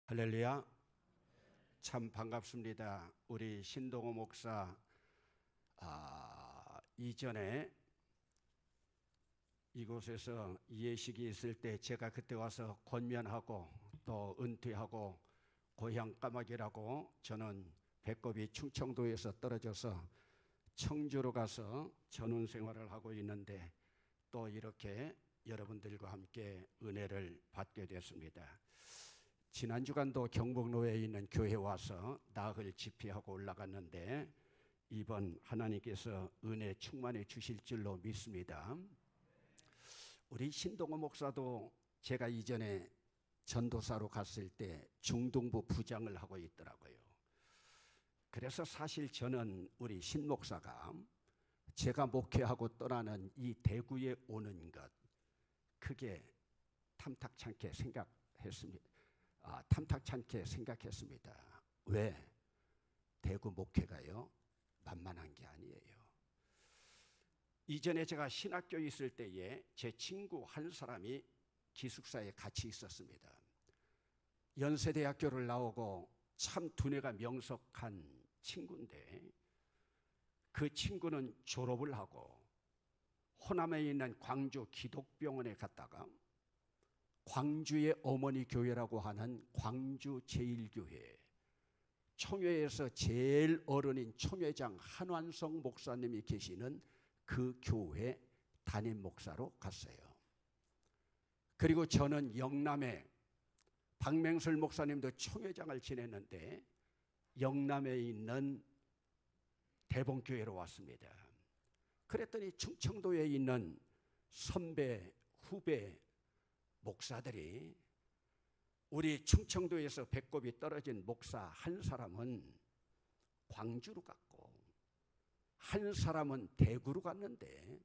할렐루야. 참 반갑습니다. 우리 신동호 목사 이전에 이곳에서 예식이 있을 때 제가 그때 와서 권면하고 또 은퇴하고 고향 까마귀라고 저는 배꼽이 충청도에서 떨어져서 청주로 가서 전원 생활을 하고 있는데 또 이렇게 여러분들과 함께 은혜를 받게 됐습니다. 지난 주간도 경복로에 있는 교회 와서 나흘 집회하고 올라갔는데 이번 하나님께서 은혜 충만해 주실 줄로 믿습니다. 우리 신동호 목사도 제가 이전에 전도사로 갔을 때 중동부 부장을 하고 있더라고요. 그래서 사실 저는 우리 신 목사가 제가 목회하고 떠나는 이 대구에 오는 것 크게 탐탁찮게 생각했습니다. 왜? 대구 목회가요 만만한 게 아니에요. 이전에 제가 신학교에 있을 때에 제 친구 한 사람이 기숙사에 같이 있었습니다. 연세대학교를 나오고 참 두뇌가 명석한 친구인데 그 친구는 졸업을 하고 호남에 있는 광주 기독병원에 갔다가 광주의 어머니 교회라고 하는 광주 제1교회 총회에서 제일 어른인 총회장 한완성 목사님이 계시는 그 교회 담임 목사로 갔어요. 그리고 저는 영남에 박맹설 목사님도 총회장을 지냈는데 영남에 있는 대봉교회로 왔습니다. 그랬더니 충청도에 있는 선배, 후배 목사들이 우리 충청도에서 배꼽이 떨어진 목사 한 사람은 광주로 갔고 한 사람은 대구로 갔는데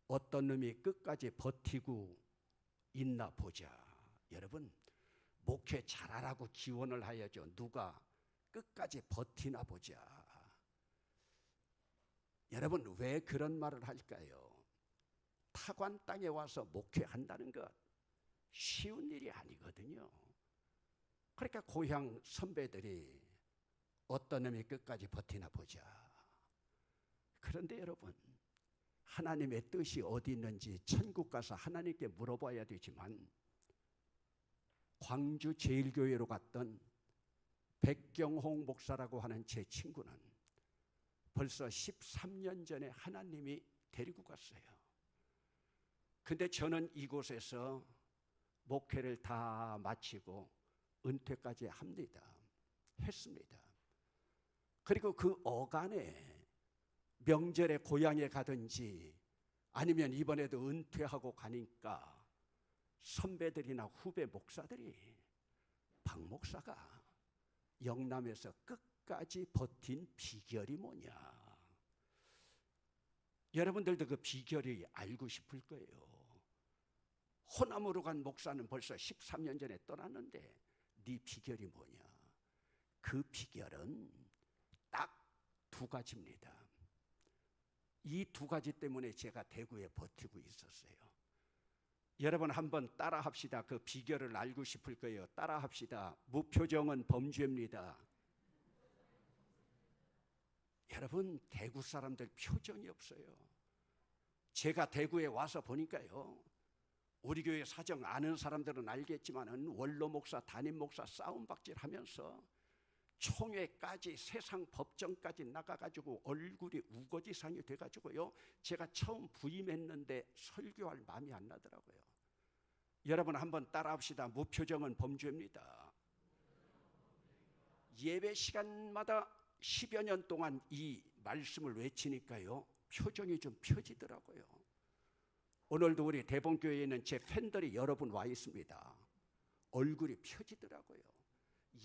어떤 놈이 끝까지 버티고 있나 보자. 여러분, 목회 잘하라고 기원을 하야죠. 누가 끝까지 버티나 보자. 여러분, 왜 그런 말을 할까요? 타관 땅에 와서 목회한다는 것 쉬운 일이 아니거든요. 그러니까 고향 선배들이 어떤 놈이 끝까지 버티나 보자. 그런데 여러분, 하나님의 뜻이 어디 있는지 천국 가서 하나님께 물어봐야 되지만 광주 제1교회로 갔던 백경홍 목사라고 하는 제 친구는 벌써 13년 전에 하나님이 데리고 갔어요. 근데 저는 이곳에서 목회를 다 마치고 은퇴까지 했습니다. 그리고 그 어간에 명절에 고향에 가든지 아니면 이번에도 은퇴하고 가니까 선배들이나 후배 목사들이 박 목사가 영남에서 끝까지 버틴 비결이 뭐냐. 여러분들도 그 비결이 알고 싶을 거예요. 호남으로 간 목사는 벌써 13년 전에 떠났는데 네 비결이 뭐냐? 그 비결은 딱 두 가지입니다. 이 두 가지 때문에 제가 대구에 버티고 있었어요. 여러분 한번 따라 합시다. 그 비결을 알고 싶을 거예요. 따라 합시다. 무표정은 범죄입니다. 여러분, 대구 사람들 표정이 없어요. 제가 대구에 와서 보니까요, 우리 교회 사정 아는 사람들은 알겠지만 원로 목사, 담임 목사 싸움박질 하면서 총회까지 세상 법정까지 나가가지고 얼굴이 우거지상이 돼가지고요, 제가 처음 부임했는데 설교할 마음이 안 나더라고요. 여러분 한번 따라합시다. 무표정은 범죄입니다. 예배 시간마다 10여 년 동안 이 말씀을 외치니까요, 표정이 좀 펴지더라고요. 오늘도 우리 대봉교회에 있는 제 팬들이 여러분 와 있습니다. 얼굴이 펴지더라고요.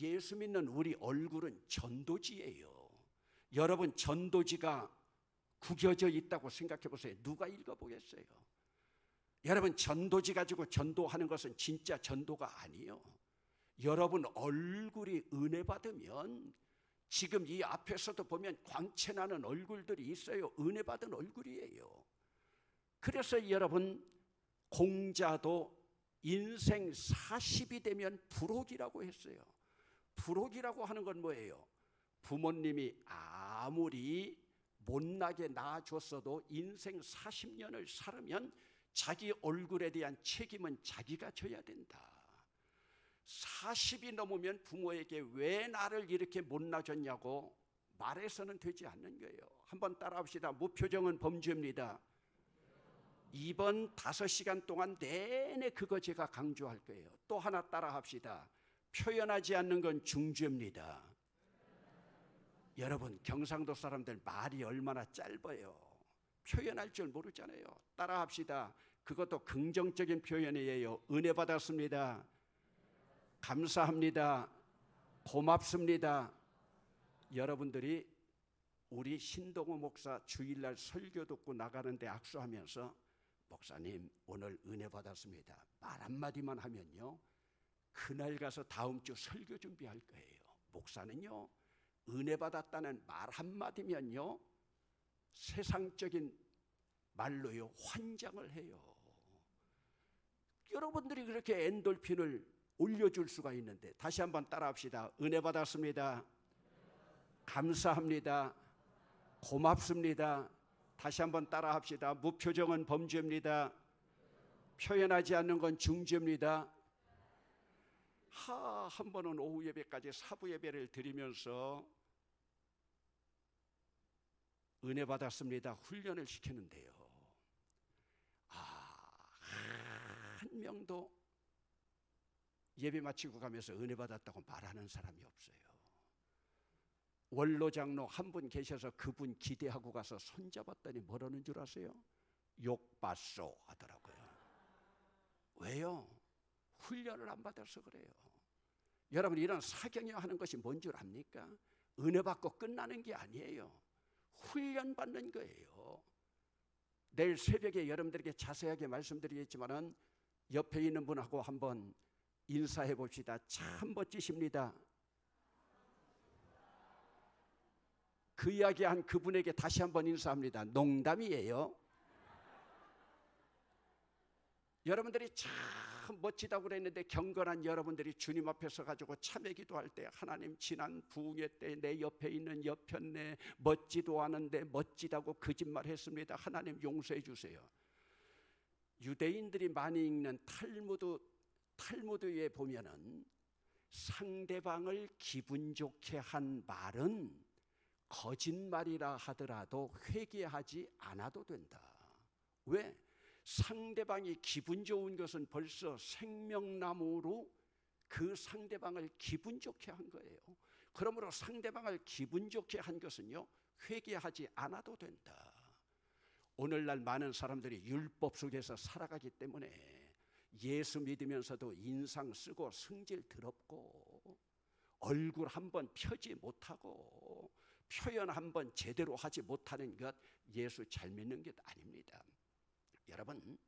예수 믿는 우리 얼굴은 전도지예요. 여러분, 전도지가 구겨져 있다고 생각해 보세요. 누가 읽어보겠어요? 여러분, 전도지 가지고 전도하는 것은 진짜 전도가 아니에요. 여러분 얼굴이 은혜 받으면 지금 이 앞에서도 보면 광채나는 얼굴들이 있어요. 은혜 받은 얼굴이에요. 그래서 여러분, 공자도 인생 40이 되면 불혹이라고 했어요. 불혹이라고 하는 건 뭐예요? 부모님이 아무리 못나게 낳아줬어도 인생 40년을 살으면 자기 얼굴에 대한 책임은 자기가 져야 된다. 40이 넘으면 부모에게 왜 나를 이렇게 못 낳아줬냐고 말해서는 되지 않는 거예요. 한번 따라합시다. 무표정은 범죄입니다. 이번 5시간 동안 내내 그거 제가 강조할 거예요. 또 하나 따라합시다. 표현하지 않는 건 중죄입니다. 여러분, 경상도 사람들 말이 얼마나 짧아요. 표현할 줄 모르잖아요. 따라합시다. 그것도 긍정적인 표현이에요. 은혜 받았습니다. 감사합니다. 고맙습니다. 여러분들이 우리 신동호 목사 주일날 설교 듣고 나가는데 악수하면서 목사님 오늘 은혜 받았습니다. 말 한마디만 하면요, 그날 가서 다음 주 설교 준비할 거예요. 목사는요, 은혜 받았다는 말 한마디면요, 세상적인 말로요 환장을 해요. 여러분들이 그렇게 엔돌핀을 올려줄 수가 있는데, 다시 한번 따라합시다. 은혜 받았습니다. 감사합니다. 고맙습니다. 다시 한번 따라합시다. 무표정은 범죄입니다. 표현하지 않는 건 중죄입니다. 한 번은 오후 예배까지 사부 예배를 드리면서 은혜 받았습니다 훈련을 시키는데요, 한 명도 예배 마치고 가면서 은혜 받았다고 말하는 사람이 없어요. 원로장로 한 분 계셔서 그분 기대하고 가서 손잡았더니 뭐라는 줄 아세요? 욕봤소 하더라고요. 왜요? 훈련을 안 받아서 그래요. 여러분, 이런 사경영 하는 것이 뭔 줄 압니까? 은혜 받고 끝나는 게 아니에요. 훈련 받는 거예요. 내일 새벽에 여러분들에게 자세하게 말씀드리겠지만은 옆에 있는 분하고 한번 인사해 봅시다. 참 멋지십니다. 그 이야기한 그분에게 다시 한번 인사합니다. 농담이에요. 여러분들이 참 멋지다고 그랬는데 경건한 여러분들이 주님 앞에 서가지고 참회 기도할 때 하나님, 지난 부흥회 때 내 옆에 있는 옆편네 멋지도 않은데 멋지다고 거짓말했습니다. 하나님 용서해 주세요. 유대인들이 많이 읽는 탈무드에 보면은 상대방을 기분 좋게 한 말은 거짓말이라 하더라도 회개하지 않아도 된다. 왜? 상대방이 기분 좋은 것은 벌써 생명나무로 그 상대방을 기분 좋게 한 거예요. 그러므로 상대방을 기분 좋게 한 것은요, 회개하지 않아도 된다. 오늘날 많은 사람들이 율법 속에서 살아가기 때문에 예수 믿으면서도 인상 쓰고 성질 더럽고 얼굴 한번 펴지 못하고 표현 한번 제대로 하지 못하는 것, 예수 잘 믿는 게 아닙니다. 여러분,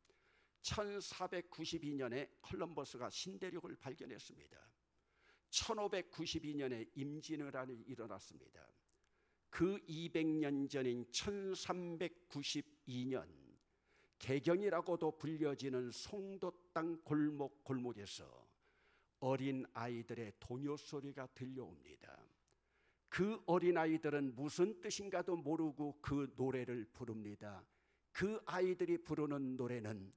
1492년에 콜럼버스가 신대륙을 발견했습니다. 1592년에 임진왜란이 일어났습니다. 그 200년 전인 1392년 개경이라고도 불려지는 송도 땅 골목골목에서 어린 아이들의 동요 소리가 들려옵니다. 그 어린 아이들은 무슨 뜻인가도 모르고 그 노래를 부릅니다. 그 아이들이 부르는 노래는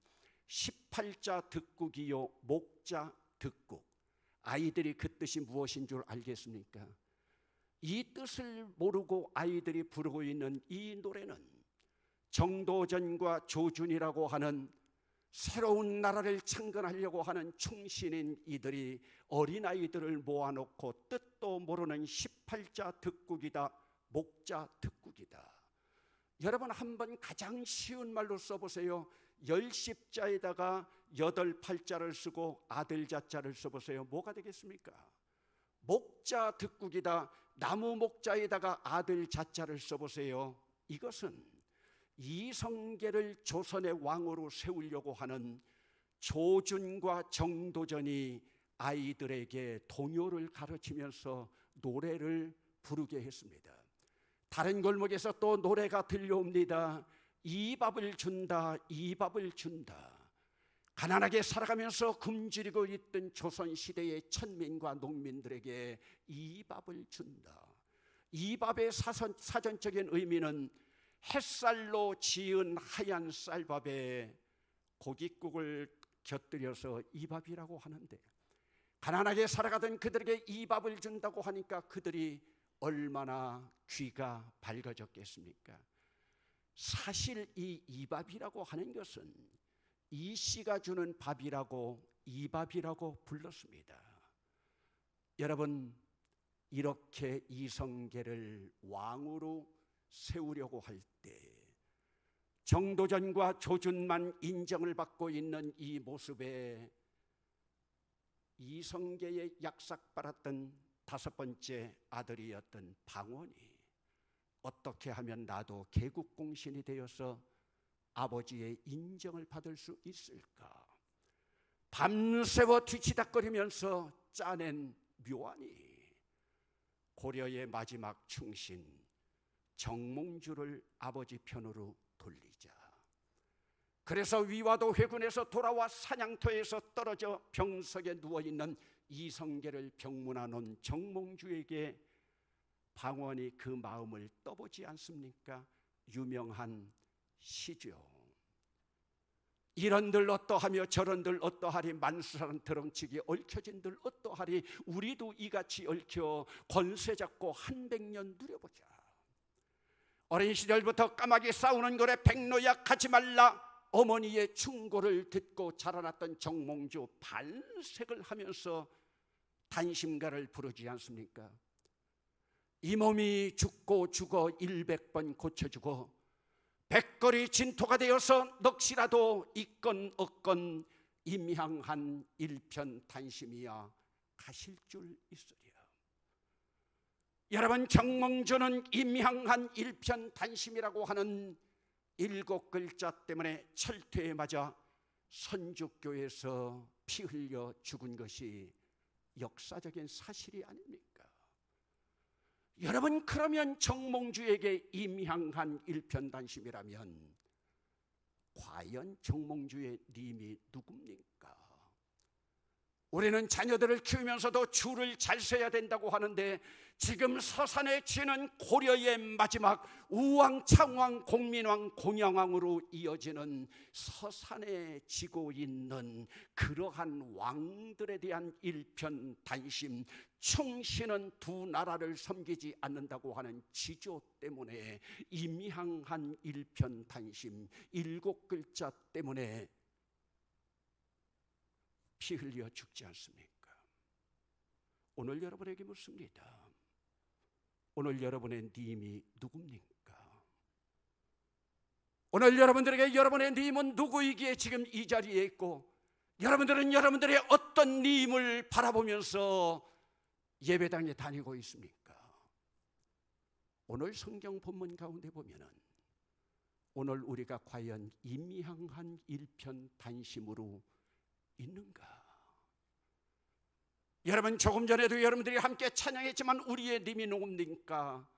18자 득국이요 목자 득국. 아이들이 그 뜻이 무엇인 줄 알겠습니까? 이 뜻을 모르고 아이들이 부르고 있는 이 노래는 정도전과 조준이라고 하는 새로운 나라를 창건하려고 하는 충신인 이들이 어린아이들을 모아놓고 뜻도 모르는 18자 득국이다, 목자 득국이다. 여러분, 한번 가장 쉬운 말로 써보세요. 10십자에다가 8팔자를 쓰고 아들 자자를 써보세요. 뭐가 되겠습니까? 목자 득국이다. 나무 목자에다가 아들 자자를 써보세요. 이것은 이성계를 조선의 왕으로 세우려고 하는 조준과 정도전이 아이들에게 동요를 가르치면서 노래를 부르게 했습니다. 다른 골목에서 또 노래가 들려옵니다. 이 밥을 준다, 이 밥을 준다. 가난하게 살아가면서 굶주리고 있던 조선시대의 천민과 농민들에게 이 밥을 준다. 이 밥의 사전적인 의미는 햇살로 지은 하얀 쌀밥에 고깃국을 곁들여서 이 밥이라고 하는데, 가난하게 살아가던 그들에게 이 밥을 준다고 하니까 그들이 얼마나 귀가 밝아졌겠습니까? 사실 이 밥이라고 하는 것은 이 씨가 주는 밥이라고 이 밥이라고 불렀습니다. 여러분, 이렇게 이성계를 왕으로 세우려고 할 때 정도전과 조준만 인정을 받고 있는 이 모습에 이성계의 약삭받았던 다섯 번째 아들이었던 방원이 어떻게 하면 나도 개국공신이 되어서 아버지의 인정을 받을 수 있을까? 밤새워 뒤치다거리면서 짜낸 묘안이 고려의 마지막 충신 정몽주를 아버지 편으로 돌리자. 그래서 위화도 회군에서 돌아와 사냥터에서 떨어져 병석에 누워있는 이성계를 병문안 정몽주에게 방원이 그 마음을 떠보지 않습니까? 유명한 시죠. 이런들 어떠하며 저런들 어떠하리, 만수사는 드렁치기 얽혀진들 어떠하리, 우리도 이같이 얽혀 권세 잡고 한 100년 누려보자. 어린 시절부터 까마귀 싸우는 거래 백노약 하지 말라 어머니의 충고를 듣고 자라났던 정몽주, 반색을 하면서 단심가를 부르지 않습니까? 이 몸이 죽고 죽어 100번 고쳐주고 백거리 진토가 되어서 넋이라도 있건 없건 임향한 일편단심이야 가실 줄 있으리라. 여러분, 정몽주는 임향한 일편단심이라고 하는 7글자 때문에 철퇴에 맞아 선주교에서 피 흘려 죽은 것이 역사적인 사실이 아닙니까? 여러분, 그러면 정몽주에게 임향한 일편단심이라면 과연 정몽주의 님이 누굽니까? 우리는 자녀들을 키우면서도 줄을 잘 서야 된다고 하는데, 지금 서산에 쥐는 고려의 마지막 우왕, 창왕, 공민왕, 공양왕으로 이어지는 서산에 지고 있는 그러한 왕들에 대한 일편단심, 충신은 두 나라를 섬기지 않는다고 하는 지조 때문에 임향한 일편단심 7글자 때문에 피 흘려 죽지 않습니까? 오늘 여러분에게 묻습니다. 오늘 여러분의 님이 누굽니까? 오늘 여러분들에게 여러분의 님은 누구이기에 지금 이 자리에 있고, 여러분들은 여러분들의 어떤 님을 바라보면서 예배당에 다니고 있습니까? 오늘 성경 본문 가운데 보면은 오늘 우리가 과연 임향한 일편단심으로 있는가? 여러분, 조금 전에도 여러분들이 함께 찬양했지만 우리의 님이 누굽니까?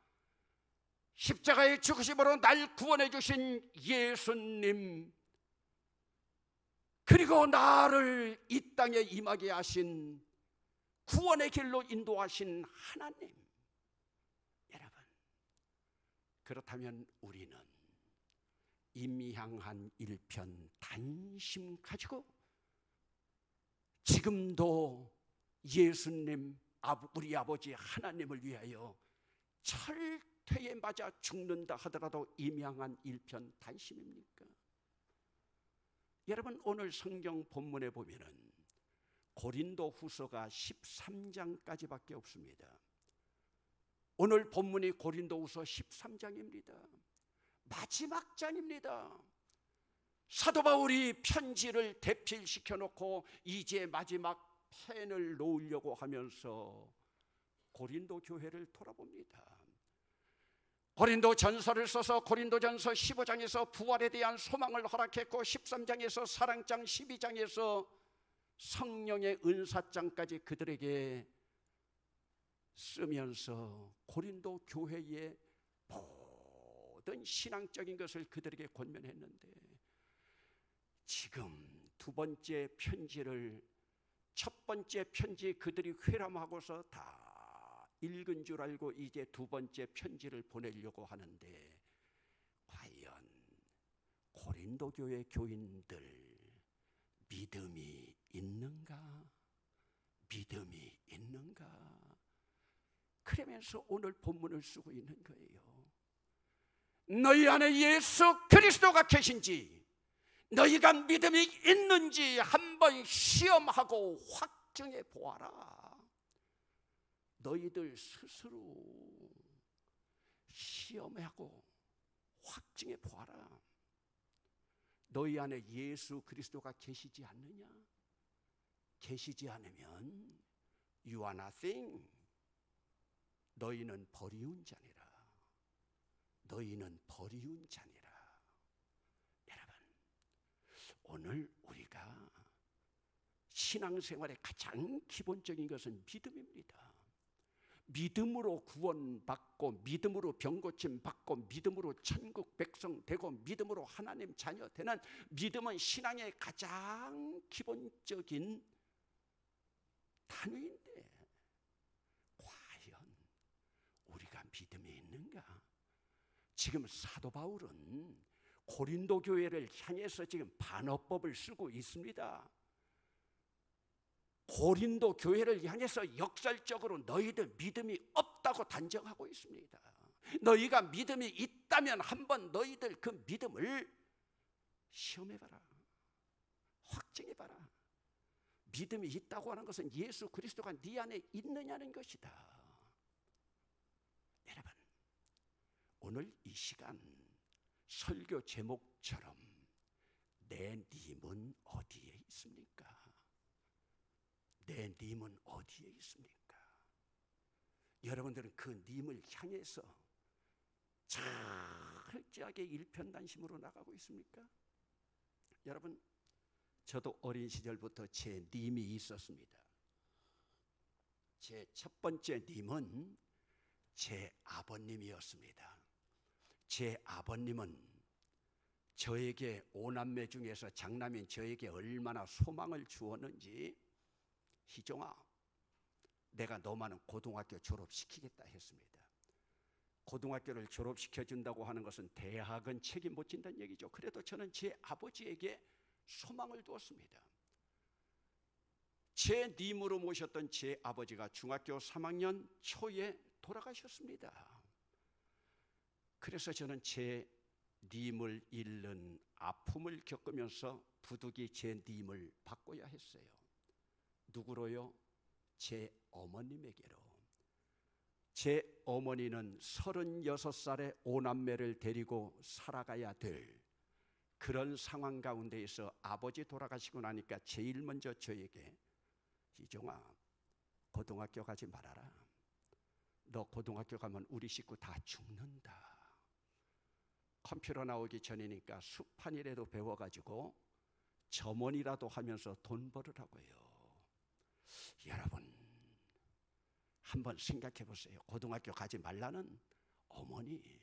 십자가의 죽으심으로 날 구원해 주신 예수님, 그리고 나를 이 땅에 임하게 하신 구원의 길로 인도하신 하나님. 여러분, 그렇다면 우리는 임향한 일편단심 가지고 지금도 예수님, 우리 아버지 하나님을 위하여 철퇴에 맞아 죽는다 하더라도 임향한 일편단심입니까? 여러분, 오늘 성경 본문에 보면은 고린도 후서가 13장까지밖에 없습니다. 오늘 본문이 고린도 후서 13장입니다. 마지막 장입니다. 사도 바울이 편지를 대필시켜 놓고 이제 마지막 펜을 놓으려고 하면서 고린도 교회를 돌아봅니다. 고린도 전서를 써서 고린도 전서 15장에서 부활에 대한 소망을 허락했고, 13장에서 사랑장, 12장에서 성령의 은사장까지 그들에게 쓰면서 고린도 교회의 모든 신앙적인 것을 그들에게 권면했는데, 지금 두 번째 편지를, 첫 번째 편지 그들이 회람하고서 다 읽은 줄 알고 이제 두 번째 편지를 보내려고 하는데, 과연 고린도 교회 교인들 믿음이 있는가? 믿음이 있는가? 그러면서 오늘 본문을 쓰고 있는 거예요. 너희 안에 예수 그리스도가 계신지, 너희가 믿음이 있는지 한번 시험하고 확증해 보아라. 너희들 스스로 시험하고 확증해 보아라. 너희 안에 예수 그리스도가 계시지 않느냐? 계시지 않으면 You are nothing. 너희는 버리운 자니라. 너희는 버리운 자니라. 여러분, 오늘 우리가 신앙생활의 가장 기본적인 것은 믿음입니다. 믿음으로 구원받고, 믿음으로 병고침 받고, 믿음으로 천국 백성 되고, 믿음으로 하나님 자녀 되는 믿음은 신앙의 가장 기본적인 단위인데, 과연 우리가 믿음이 있는가? 지금 사도 바울은 고린도 교회를 향해서 지금 반어법을 쓰고 있습니다. 고린도 교회를 향해서 역설적으로 너희들 믿음이 없다고 단정하고 있습니다. 너희가 믿음이 있다면 한번 너희들 그 믿음을 시험해봐라. 확증해봐라. 믿음이 있다고 하는 것은 예수 그리스도가 네 안에 있느냐는 것이다. 여러분, 오늘 이 시간 설교 제목처럼 내 님은 어디에 있습니까? 내 님은 어디에 있습니까? 여러분들은 그 님을 향해서 철저하게 일편단심으로 나가고 있습니까? 여러분, 저도 어린 시절부터 제 님이 있었습니다. 제 첫 번째 님은 제 아버님이었습니다. 제 아버님은 저에게 오남매 중에서 장남인 저에게 얼마나 소망을 주었는지, 희종아, 내가 너만은 고등학교 졸업시키겠다 했습니다. 고등학교를 졸업시켜준다고 하는 것은 대학은 책임 못 진다는 얘기죠. 그래도 저는 제 아버지에게 소망을 두었습니다. 제 님으로 모셨던 제 아버지가 중학교 3학년 초에 돌아가셨습니다. 그래서 저는 제 님을 잃는 아픔을 겪으면서 부득이 제 님을 바꿔야 했어요. 누구로요? 제 어머님에게로. 제 어머니는 36살의 오남매를 데리고 살아가야 될 그런 상황 가운데에서 아버지 돌아가시고 나니까 제일 먼저 저에게, 희종아, 고등학교 가지 말아라. 너 고등학교 가면 우리 식구 다 죽는다. 컴퓨터 나오기 전이니까 수판이라도 배워가지고 점원이라도 하면서 돈 벌으라고요. 여러분, 한번 생각해 보세요. 고등학교 가지 말라는 어머니,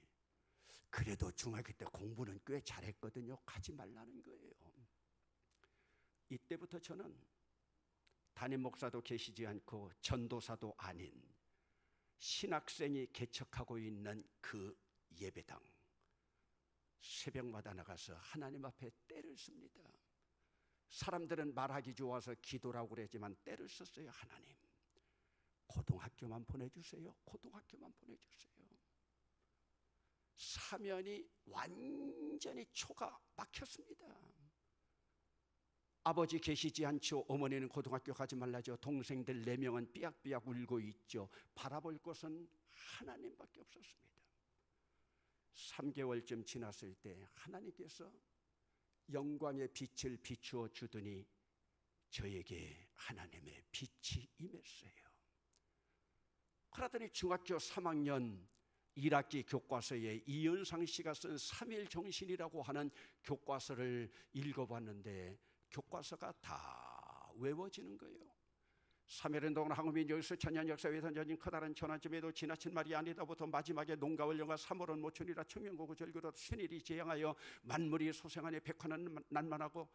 그래도 중학교 때 공부는 꽤 잘했거든요. 가지 말라는 거예요. 이때부터 저는 담임 목사도 계시지 않고 전도사도 아닌 신학생이 개척하고 있는 그 예배당, 새벽마다 나가서 하나님 앞에 때를 씁니다. 사람들은 말하기 좋아서 기도라고 그러지만 때를 썼어요. 하나님, 고등학교만 보내주세요. 고등학교만 보내주세요. 사면이 완전히 초가 막혔습니다. 아버지 계시지 않죠. 어머니는 고등학교 가지 말라죠. 동생들 4명은 삐약삐약 울고 있죠. 바라볼 곳은 하나님밖에 없었습니다. 3개월쯤 지났을 때 하나님께서 영광의 빛을 비추어 주더니 저에게 하나님의 빛이 임했어요. 그러더니 중학교 3학년 1학기 교과서에 이은상 씨가 쓴 3일 정신이라고 하는 교과서를 읽어봤는데 교과서가 다 외워지는 거예요. 3일운동은 한국민 역사 천년 역사 외선전인 커다란 천안쯤에도 지나친 말이 아니다부터 마지막에 농가월 영화 3월은 모춘이라 청명고구 절기로 신일이 재앙하여 만물이 소생하니 백화는 난만하고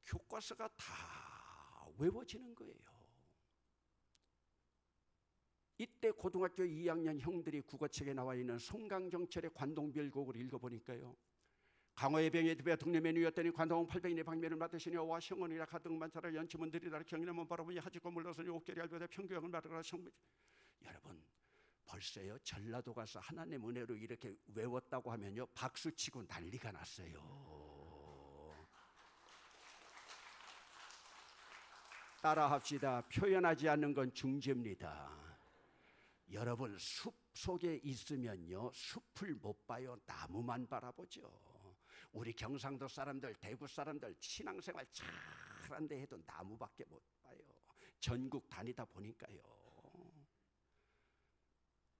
교과서가 다 외워지는 거예요. 이때 고등학교 2학년 형들이 국어책에 나와 있는 송강정철의 관동별곡을 읽어보니까요, 강화의 병에 드베 동네에 누였더니 관동 800인의 방면을 맡으시니 와 성원이라 가득만 자라 연치문 들이라 경이나면 바라보니 하지고 물러서니 옥결이 알보다 평교형을 말하라 성부. 여러분 벌써요 전라도 가서 하나님 은혜로 이렇게 외웠다고 하면요 박수치고 난리가 났어요. 따라합시다. 표현하지 않는 건 중재입니다. 여러분 숲 속에 있으면요 숲을 못 봐요. 나무만 바라보죠. 우리 경상도 사람들, 대구 사람들 신앙생활 잘한데 해도 나무밖에 못 봐요. 전국 다니다 보니까요.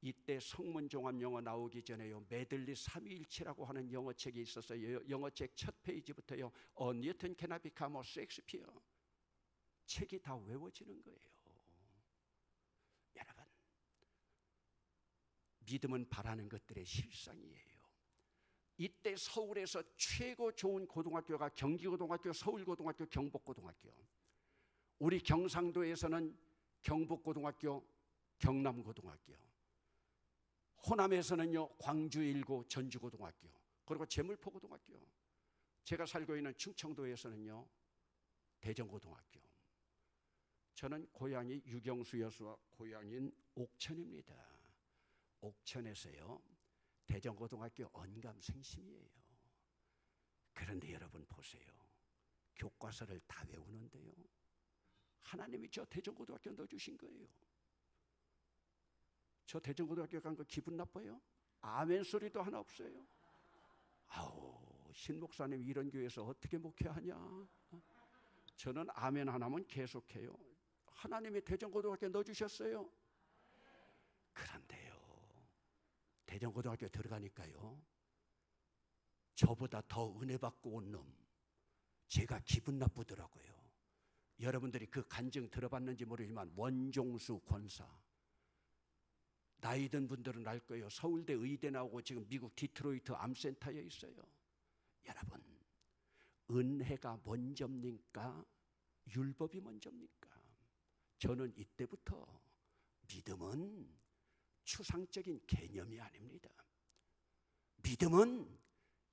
이때 성문종합영어 나오기 전에요 메들리 삼위일체라고 하는 영어책이 있었어요. 영어책 첫 페이지부터요 뉴턴 cannot become a Shakespeare. 책이 다 외워지는 거예요. 여러분 믿음은 바라는 것들의 실상이에요. 이때 서울에서 최고 좋은 고등학교가 경기고등학교, 서울고등학교, 경북고등학교. 우리 경상도에서는 경북고등학교, 경남고등학교. 호남에서는요 광주일고, 전주고등학교, 그리고 제물포고등학교. 제가 살고 있는 충청도에서는요 대전고등학교. 저는 고향이 유경수여서 고향인 옥천입니다. 옥천에서요 대전고등학교 언감생심이에요. 그런데 여러분 보세요. 교과서를 다 외우는데요 하나님이 저 대전고등학교 넣어주신 거예요. 저 대전고등학교 간 거 기분 나빠요? 아멘 소리도 하나 없어요. 아우 신목사님 이런 교회에서 어떻게 목회하냐. 저는 아멘 하나면 계속해요. 하나님이 대전고등학교 넣어주셨어요. 그런데요 대전고등학교 들어가니까요 저보다 더 은혜 받고 온 놈 제가 기분 나쁘더라고요. 여러분들이 그 간증 들어봤는지 모르지만 원종수 권사, 나이 든 분들은 알 거예요. 서울대 의대 나오고 지금 미국 디트로이트 암센터에 있어요. 여러분 은혜가 먼저입니까? 율법이 먼저입니까? 저는 이때부터 믿음은 추상적인 개념이 아닙니다. 믿음은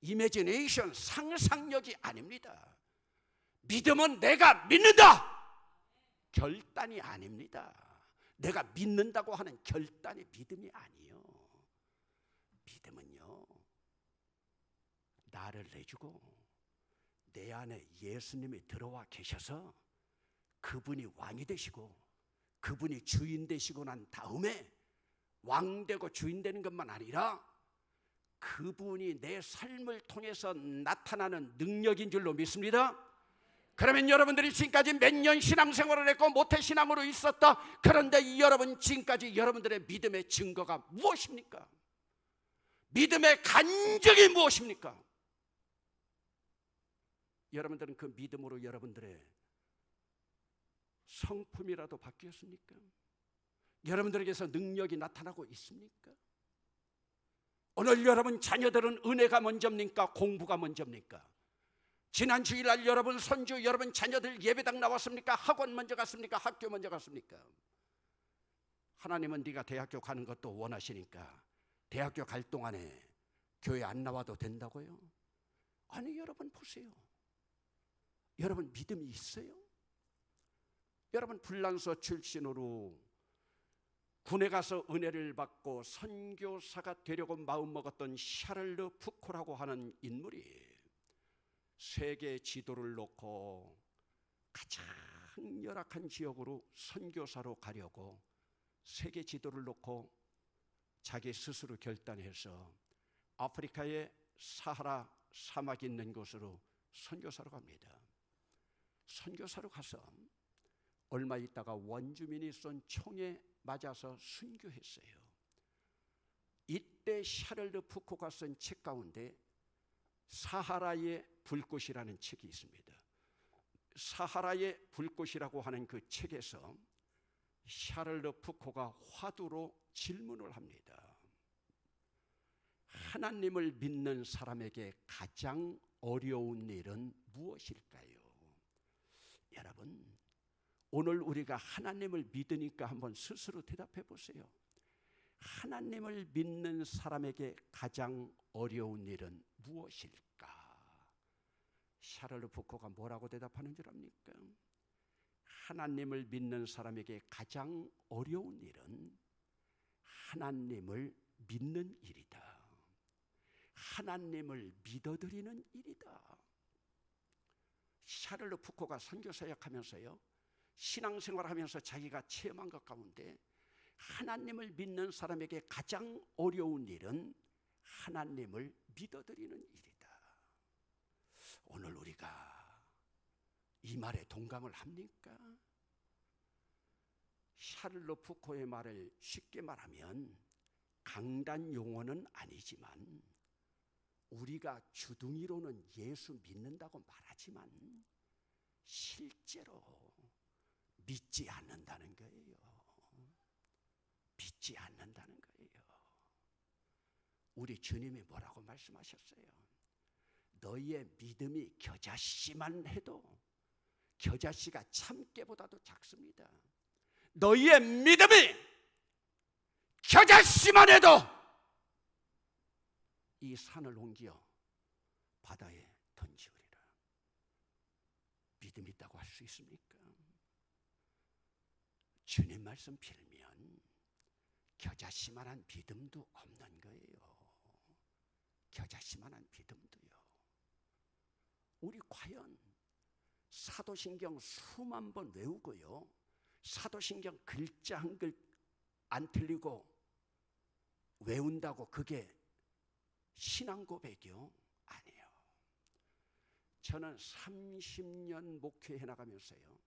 이매지네이션, 상상력이 아닙니다. 믿음은 내가 믿는다 결단이 아닙니다. 내가 믿는다고 하는 결단이 믿음이 아니요. 믿음은요 나를 내주고 내 안에 예수님이 들어와 계셔서 그분이 왕이 되시고 그분이 주인 되시고 난 다음에 왕 되고 주인 되는 것만 아니라 그분이 내 삶을 통해서 나타나는 능력인 줄로 믿습니다. 그러면 여러분들이 지금까지 몇 년 신앙생활을 했고 모태신앙으로 있었다. 그런데 여러분 지금까지 여러분들의 믿음의 증거가 무엇입니까? 믿음의 간증이 무엇입니까? 여러분들은 그 믿음으로 여러분들의 성품이라도 바뀌었습니까? 여러분들에게서 능력이 나타나고 있습니까? 오늘 여러분 자녀들은 은혜가 먼저입니까? 공부가 먼저입니까? 지난 주일날 여러분 손주 여러분 자녀들 예배당 나왔습니까? 학원 먼저 갔습니까? 학교 먼저 갔습니까? 하나님은 네가 대학교 가는 것도 원하시니까 대학교 갈 동안에 교회 안 나와도 된다고요? 아니 여러분 보세요. 여러분 믿음이 있어요? 여러분 불란서 출신으로 군에 가서 은혜를 받고 선교사가 되려고 마음먹었던 샤를르 푸코라고 하는 인물이 세계 지도를 놓고 가장 열악한 지역으로 선교사로 가려고 세계 지도를 놓고 자기 스스로 결단해서 아프리카의 사하라 사막이 있는 곳으로 선교사로 갑니다. 선교사로 가서 얼마 있다가 원주민이 쏜 총에 맞아서 순교했어요. 이때 샤를르 푸코가 쓴 책 가운데 사하라의 불꽃이라는 책이 있습니다. 사하라의 불꽃이라고 하는 그 책에서 샤를르 푸코가 화두로 질문을 합니다. 하나님을 믿는 사람에게 가장 어려운 일은 무엇일까요? 여러분, 오늘 우리가 하나님을 믿으니까 한번 스스로 대답해 보세요. 하나님을 믿는 사람에게 가장 어려운 일은 무엇일까? 샤를르 부코가 뭐라고 대답하는 줄 압니까? 하나님을 믿는 사람에게 가장 어려운 일은 하나님을 믿는 일이다. 하나님을 믿어드리는 일이다. 샤를르 부코가 선교사역하면서요, 신앙생활하면서 자기가 체험한 것 가운데 하나님을 믿는 사람에게 가장 어려운 일은 하나님을 믿어드리는 일이다. 오늘 우리가 이 말에 동감을 합니까? 샤를르 부코의 말을 쉽게 말하면 강단 용어는 아니지만 우리가 주둥이로는 예수 믿는다고 말하지만 실제로 믿지 않는다는 거예요. 믿지 않는다는 거예요. 우리 주님이 뭐라고 말씀하셨어요? 너희의 믿음이 겨자씨만 해도 겨자씨가 참깨보다도 작습니다. 너희의 믿음이 겨자씨만 해도 이 산을 옮겨 바다에 던지우리라. 믿음 있다고 할 수 있습니까? 주님 말씀 빌면 겨자씨만한 믿음도 없는 거예요. 겨자씨만한 믿음도요. 우리 과연 사도신경 수만 번 외우고요, 사도신경 글자 한 글 안 틀리고 외운다고 그게 신앙 고백이요? 아니에요. 저는 30년 목회해 나가면서요,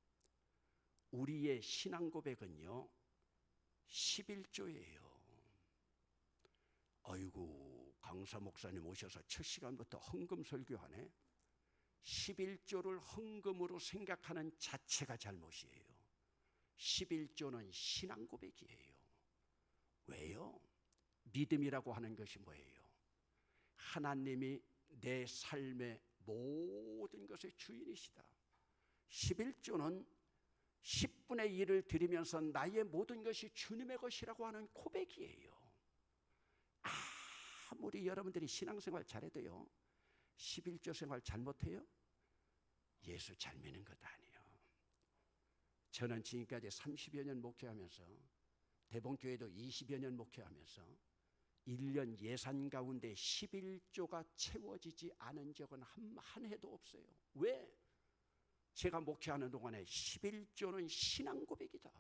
우리의 신앙 고백은요 11조예요. 아이고, 강사 목사님 오셔서 첫 시간부터 헌금 설교하네. 11조를 헌금으로 생각하는 자체가 잘못이에요. 11조는 신앙 고백이에요. 왜요? 믿음이라고 하는 것이 뭐예요? 하나님이 내 삶의 모든 것의 주인이시다. 11조는 10분의 1을 드리면서 나의 모든 것이 주님의 것이라고 하는 고백이에요. 아무리 여러분들이 신앙생활 잘해도요, 11조 생활 잘못해요? 예수 잘 믿는 것 아니에요. 저는 지금까지 30여 년 목회하면서, 대봉교회도 20여 년 목회하면서 1년 예산 가운데 11조가 채워지지 않은 적은 한 해도 없어요. 왜? 제가 목회하는 동안에 11조는 신앙 고백이다.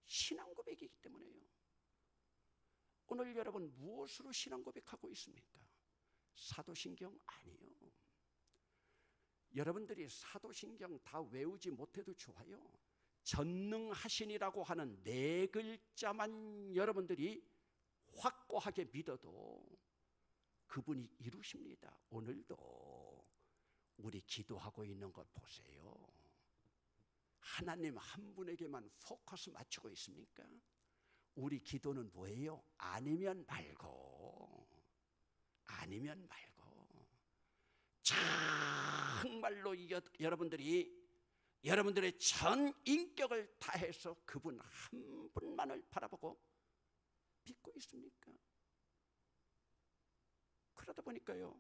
신앙 고백이기 때문에요. 오늘 여러분 무엇으로 신앙 고백하고 있습니까? 사도신경 아니요. 여러분들이 사도신경 다 외우지 못해도 좋아요. 전능하신이라고 하는 4글자만 여러분들이 확고하게 믿어도 그분이 이루십니다. 오늘도 우리 기도하고 있는 것 보세요. 하나님 한 분에게만 포커스 맞추고 있습니까? 우리 기도는 뭐예요? 아니면 말고, 아니면 말고. 정말로 여러분들의 전 인격을 다해서 그분 한 분만을 바라보고 믿고 있습니까? 그러다 보니까요,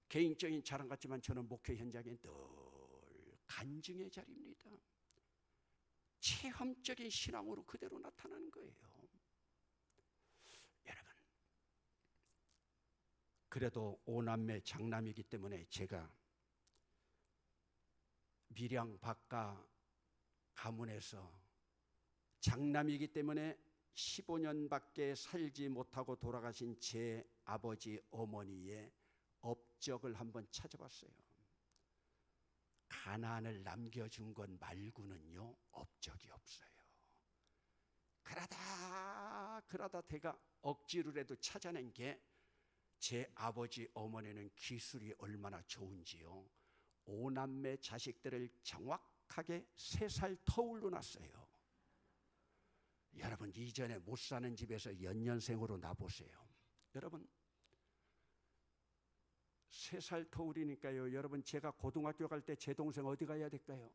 개인적인 자랑 같지만 저는 목회 현장에 늘 간증의 자리입니다. 체험적인 신앙으로 그대로 나타나는 거예요. 여러분, 그래도 5남매 장남이기 때문에 제가 밀양 박가 가문에서 장남이기 때문에 15년밖에 살지 못하고 돌아가신 제 아버지 어머니의 업적을 한번 찾아봤어요. 가난을 남겨준 것 말고는요 업적이 없어요. 그러다 제가 억지로라도 찾아낸 게, 제 아버지 어머니는 기술이 얼마나 좋은지요, 5남매 자식들을 정확하게 3살 터울로 낳았어요. 여러분, 이전에 못 사는 집에서 연년생으로 낳아보세요. 여러분, 3살 터울이니까요. 여러분, 제가 고등학교 갈 때 제 동생 어디 가야 될까요?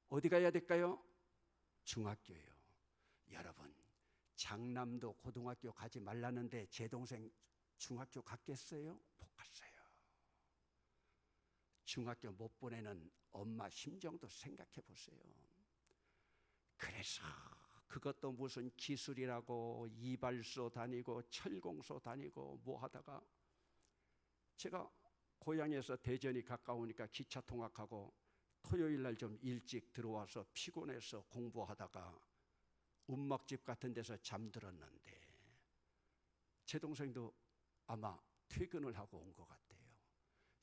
어디 가야 될까요? 중학교요. 여러분, 장남도 고등학교 가지 말라는데 제 동생 중학교 갔겠어요? 못 갔어요. 중학교 못 보내는 엄마 심정도 생각해 보세요. 그래서 그것도 무슨 기술이라고 이발소 다니고 철공소 다니고 뭐 하다가 제가 고향에서 대전이 가까우니까 기차 통학하고 토요일 날 좀 일찍 들어와서 피곤해서 공부하다가 움막집 같은 데서 잠들었는데 제 동생도 아마 퇴근을 하고 온 것 같아요.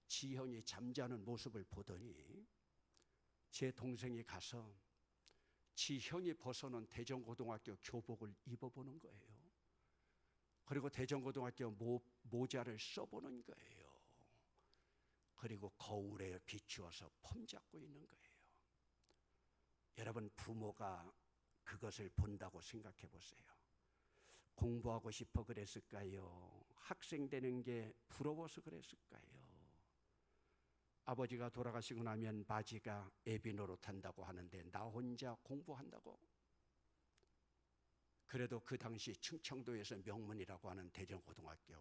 지 형이 잠자는 모습을 보더니 제 동생이 가서 지 형이 벗어놓은 대전고등학교 교복을 입어보는 거예요. 그리고 대전고등학교 모자를 써보는 거예요. 그리고 거울에 비추어서 폼 잡고 있는 거예요. 여러분, 부모가 그것을 본다고 생각해 보세요. 공부하고 싶어 그랬을까요? 학생 되는 게 부러워서 그랬을까요? 아버지가 돌아가시고 나면 바지가 애비 노릇한다고 하는데 나 혼자 공부한다고? 그래도 그 당시 충청도에서 명문이라고 하는 대전고등학교,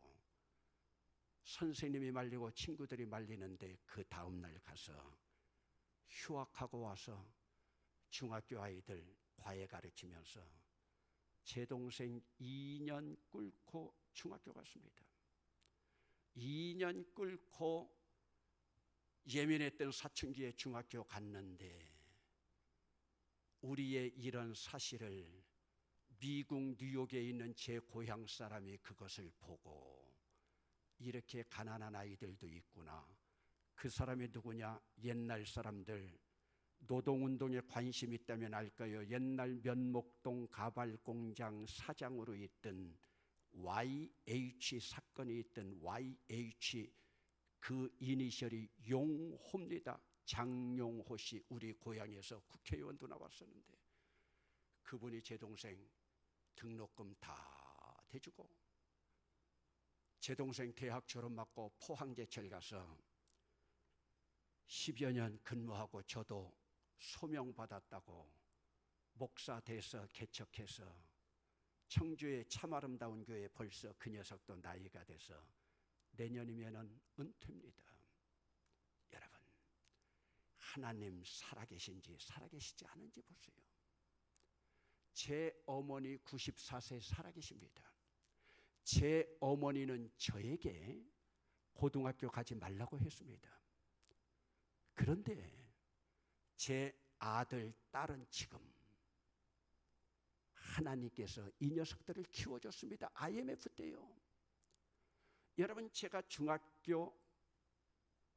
선생님이 말리고 친구들이 말리는데 그 다음날 가서 휴학하고 와서 중학교 아이들 과외 가르치면서 제 동생 2년 꿇고 중학교 갔습니다. 2년 꿇고 예민했던 사춘기에 중학교 갔는데 우리의 이런 사실을 미국 뉴욕에 있는 제 고향 사람이 그것을 보고 이렇게 가난한 아이들도 있구나. 그 사람이 누구냐? 옛날 사람들, 노동운동에 관심 있다면 알까요? 옛날 면목동 가발공장 사장으로 있던 YH 사건이 있던 YH, 그 이니셜이 용호입니다. 장용호 씨, 우리 고향에서 국회의원도 나왔었는데 그분이 제 동생 등록금 다 대주고 제 동생 대학 졸업 맞고 포항제철 가서 10여 년 근무하고 저도 소명받았다고 목사 돼서 개척해서 청주의 참 아름다운 교회 벌써 그 녀석도 나이가 돼서 내년이면은 은퇴입니다. 여러분, 하나님 살아계신지 살아계시지 않은지 보세요. 제 어머니 94세 살아계십니다. 제 어머니는 저에게 고등학교 가지 말라고 했습니다. 그런데 제 아들, 딸은 지금 하나님께서 이 녀석들을 키워줬습니다. IMF 때요. 여러분, 제가 중학교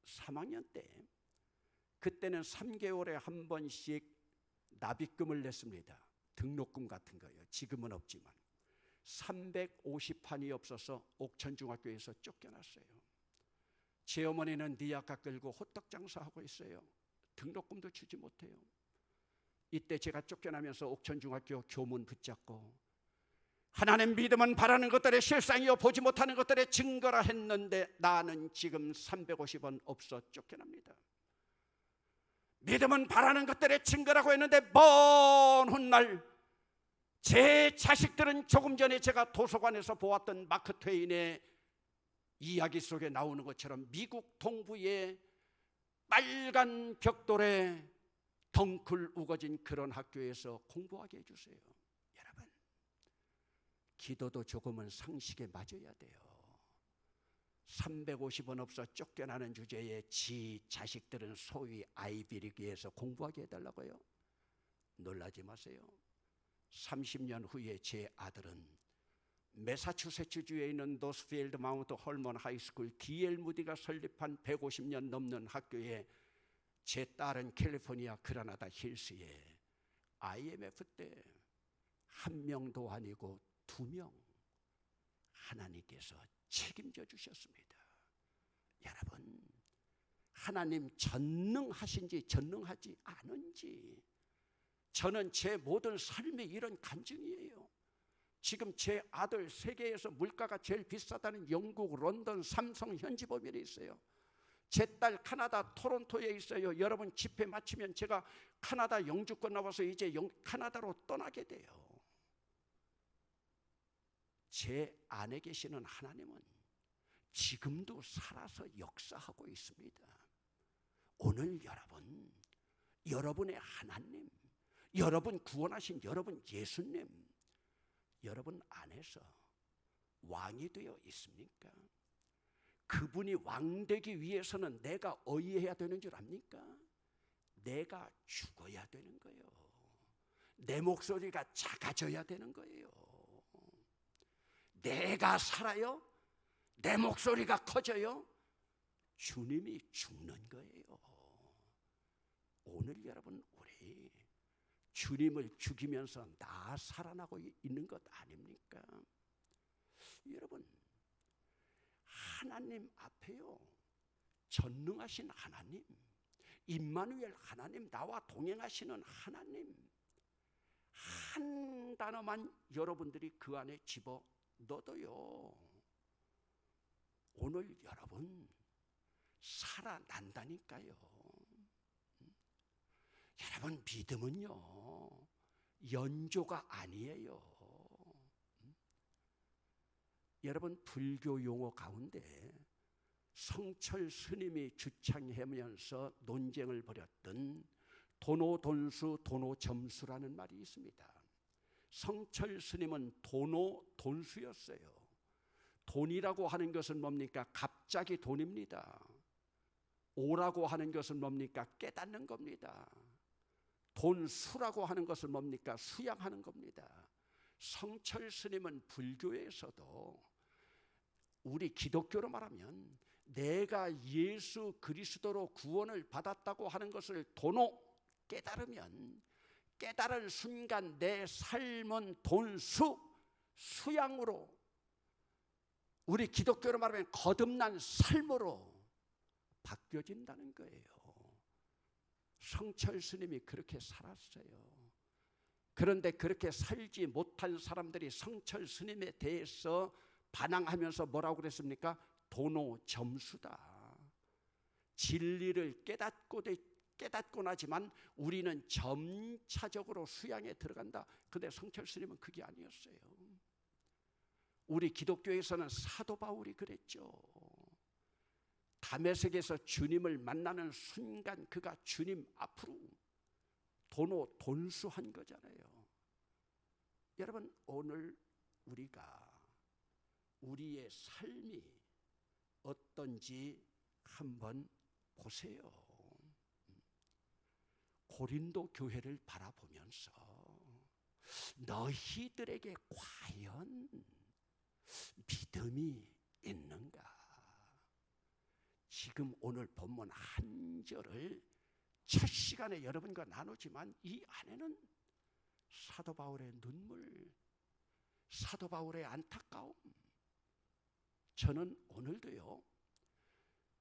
3학년 때 그때는 3개월에 한 번씩 납입금을 냈습니다. 등록금 같은 거요. 지금은 없지만 350판이 없어서 옥천중학교에서 쫓겨났어요. 제 어머니는 니아까 끌고 호떡 장사하고 있어요. 등록금도 주지 못해요. 이때 제가 쫓겨나면서 옥천중학교 교문 붙잡고 하나님 믿음은 바라는 것들의 실상이요 보지 못하는 것들의 증거라 했는데 나는 지금 350원 없어 쫓겨납니다. 믿음은 바라는 것들의 증거라고 했는데 먼 훗날 제 자식들은 조금 전에 제가 도서관에서 보았던 마크 트웨인의 이야기 속에 나오는 것처럼 미국 동부의 빨간 벽돌에 덩굴 우거진 그런 학교에서 공부하게 해주세요. 여러분, 기도도 조금은 상식에 맞아야 돼요. 350원 없어 쫓겨나는 주제에 지 자식들은 소위 아이비리그에서 공부하게 해달라고요? 놀라지 마세요. 30년 후에 제 아들은 매사추세츠주에 있는 노스필드 마운트 헐먼 하이스쿨 D.L. 무디가 설립한 150년 넘는 학교에 제 딸은 캘리포니아 그라나다 힐스에 IMF 때 1명도 아니고 2명 하나님께서 책임져 주셨습니다. 여러분, 하나님 전능하신지 전능하지 않은지 저는 제 모든 삶의 이런 간증이에요. 지금 제 아들 세계에서 물가가 제일 비싸다는 영국 런던 삼성 현지법인에 있어요. 제 딸 카나다 토론토에 있어요. 여러분 집회 마치면 제가 카나다 영주권 나와서 이제 카나다로 떠나게 돼요. 제 안에 계시는 하나님은 지금도 살아서 역사하고 있습니다. 오늘 여러분, 여러분의 하나님, 여러분 구원하신 여러분 예수님, 여러분 안에서 왕이 되어 있습니까? 그분이 왕되기 위해서는 내가 어이해야 되는 줄 압니까? 내가 죽어야 되는 거예요. 내 목소리가 작아져야 되는 거예요. 내가 살아요? 내 목소리가 커져요? 주님이 죽는 거예요. 오늘 여러분 우리 주님을 죽이면서 나 살아나고 있는 것 아닙니까? 여러분 하나님 앞에요, 전능하신 하나님, 임마누엘 하나님, 나와 동행하시는 하나님, 한 단어만 여러분들이 그 안에 집어 넣어도요, 오늘 여러분 살아난다니까요. 여러분 믿음은요 연조가 아니에요. 여러분 불교 용어 가운데 성철 스님이 주창하면서 논쟁을 벌였던 도노돈수 도노점수라는 말이 있습니다. 성철 스님은 도노돈수였어요. 돈이라고 하는 것은 뭡니까? 갑자기 돈입니다. 오라고 하는 것은 뭡니까? 깨닫는 겁니다. 돈수라고 하는 것은 뭡니까? 수양하는 겁니다. 성철 스님은 불교에서도 우리 기독교로 말하면 내가 예수 그리스도로 구원을 받았다고 하는 것을 도노 깨달으면 깨달은 순간 내 삶은 돈수 수양으로, 우리 기독교로 말하면 거듭난 삶으로 바뀌어진다는 거예요. 성철 스님이 그렇게 살았어요. 그런데 그렇게 살지 못한 사람들이 성철 스님에 대해서 반항하면서 뭐라고 그랬습니까? 도노점수다. 진리를 깨닫고 나지만 우리는 점차적으로 수양에 들어간다. 근데 성철 스님은 그게 아니었어요. 우리 기독교에서는 사도 바울이 그랬죠. 다메섹에서 주님을 만나는 순간 그가 주님 앞으로 돈수한 거잖아요. 여러분 오늘 우리가 우리의 삶이 어떤지 한번 보세요. 고린도 교회를 바라보면서 너희들에게 과연 믿음이 있는가? 지금 오늘 본문 한 절을 첫 시간에 여러분과 나누지만 이 안에는 사도 바울의 눈물, 사도 바울의 안타까움. 저는 오늘도요,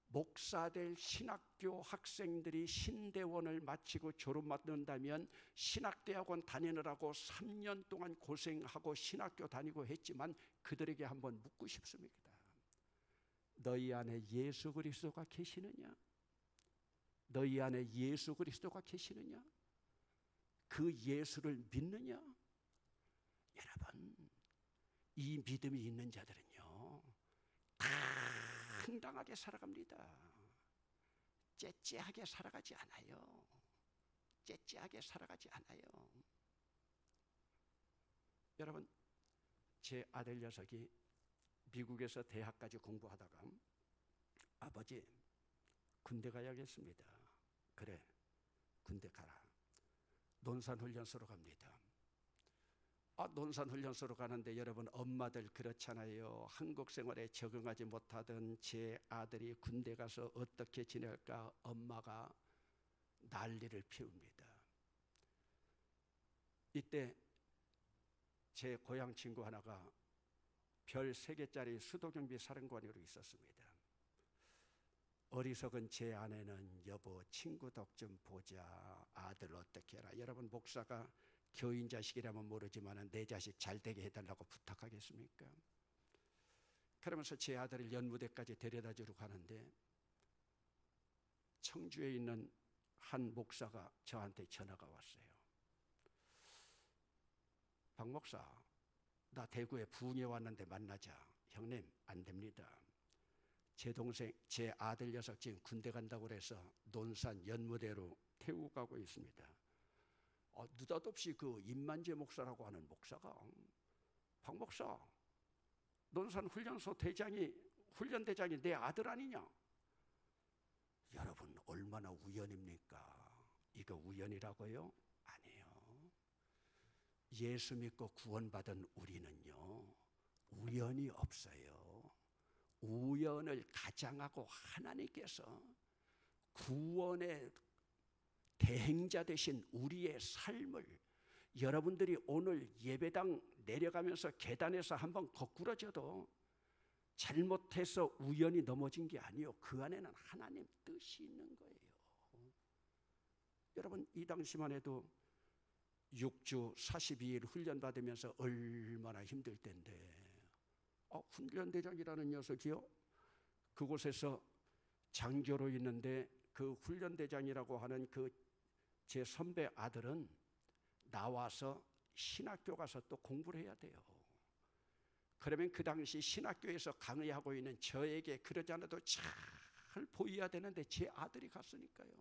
목사될 신학교 학생들이 신대원을 마치고 졸업받는다면 신학대학원 다니느라고 3년 동안 고생하고 신학교 다니고 했지만 그들에게 한번 묻고 싶습니다. 너희 안에 예수 그리스도가 계시느냐? 너희 안에 예수 그리스도가 계시느냐? 그 예수를 믿느냐? 여러분, 이 믿음이 있는 자들은요 당당하게 살아갑니다. 째째하게 살아가지 않아요. 째째하게 살아가지 않아요. 여러분, 제 아들 녀석이 미국에서 대학까지 공부하다가 아버지 군대 가야겠습니다. 그래, 군대 가라. 논산훈련소로 갑니다. 논산훈련소로 가는데 여러분 엄마들 그렇잖아요. 한국 생활에 적응하지 못하던 제 아들이 군대 가서 어떻게 지낼까 엄마가 난리를 피웁니다. 이때 제 고향 친구 하나가 별 3개짜리 수도경비 사령관으로 있었습니다. 어리석은 제 아내는 여보 친구 덕 좀 보자, 아들 어떻게 해라. 여러분 목사가 교인 자식이라면 모르지만 내 자식 잘 되게 해달라고 부탁하겠습니까? 그러면서 제 아들을 연무대까지 데려다 주러 가는데 청주에 있는 한 목사가 저한테 전화가 왔어요. 박 목사, 나 대구에 부흥회 왔는데 만나자. 형님, 안 됩니다. 제 동생, 제 아들 녀석 지금 군대 간다고 그래서 논산 연무대로 태우고 가고 있습니다. 느닷없이 그 임만재 목사라고 하는 목사가, 박 목사, 논산 훈련소 훈련대장이 내 아들 아니냐? 여러분, 얼마나 우연입니까? 이거 우연이라고요? 아니에요. 예수 믿고 구원받은 우리는요, 우연이 없어요. 우연을 가장하고 하나님께서 구원의 대행자 되신 우리의 삶을, 여러분들이 오늘 예배당 내려가면서 계단에서 한번 거꾸러져도 잘못해서 우연히 넘어진 게 아니요, 그 안에는 하나님 뜻이 있는 거예요. 여러분, 이 당시만 해도 6주 42일 훈련 받으면서 얼마나 힘들 텐데, 훈련대장이라는 녀석이요, 그곳에서 장교로 있는데 그 훈련대장이라고 하는 그 제 선배 아들은 나와서 신학교 가서 또 공부를 해야 돼요. 그러면 그 당시 신학교에서 강의하고 있는 저에게 그러지 않아도 잘 보여야 되는데 제 아들이 갔으니까요.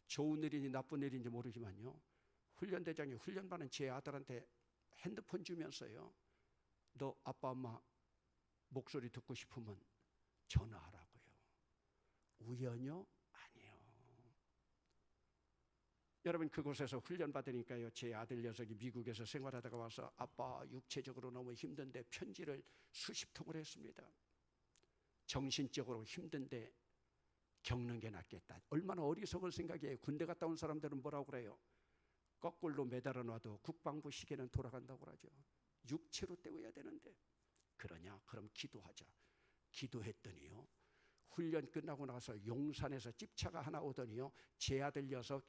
좋은 일인지 나쁜 일인지 모르지만요, 훈련대장이 훈련받는 제 아들한테 핸드폰 주면서요, 너 아빠 엄마 목소리 듣고 싶으면 전화하라고요. 우연이요? 아니요. 여러분, 그곳에서 훈련 받으니까요, 제 아들 녀석이 미국에서 생활하다가 와서 아빠 육체적으로 너무 힘든데 편지를 수십 통을 했습니다. 정신적으로 힘든데 겪는 게 낫겠다. 얼마나 어리석은 생각이에요. 군대 갔다 온 사람들은 뭐라고 그래요? 거꾸로 매달아 놔도 국방부 시계는 돌아간다고 그러죠. 육체로 때워야 되는데, 그러냐? 그럼 기도하자. 기도했더니요, 훈련 끝나고 나서 용산에서 집차가 하나 오더니요, 제 아들 녀석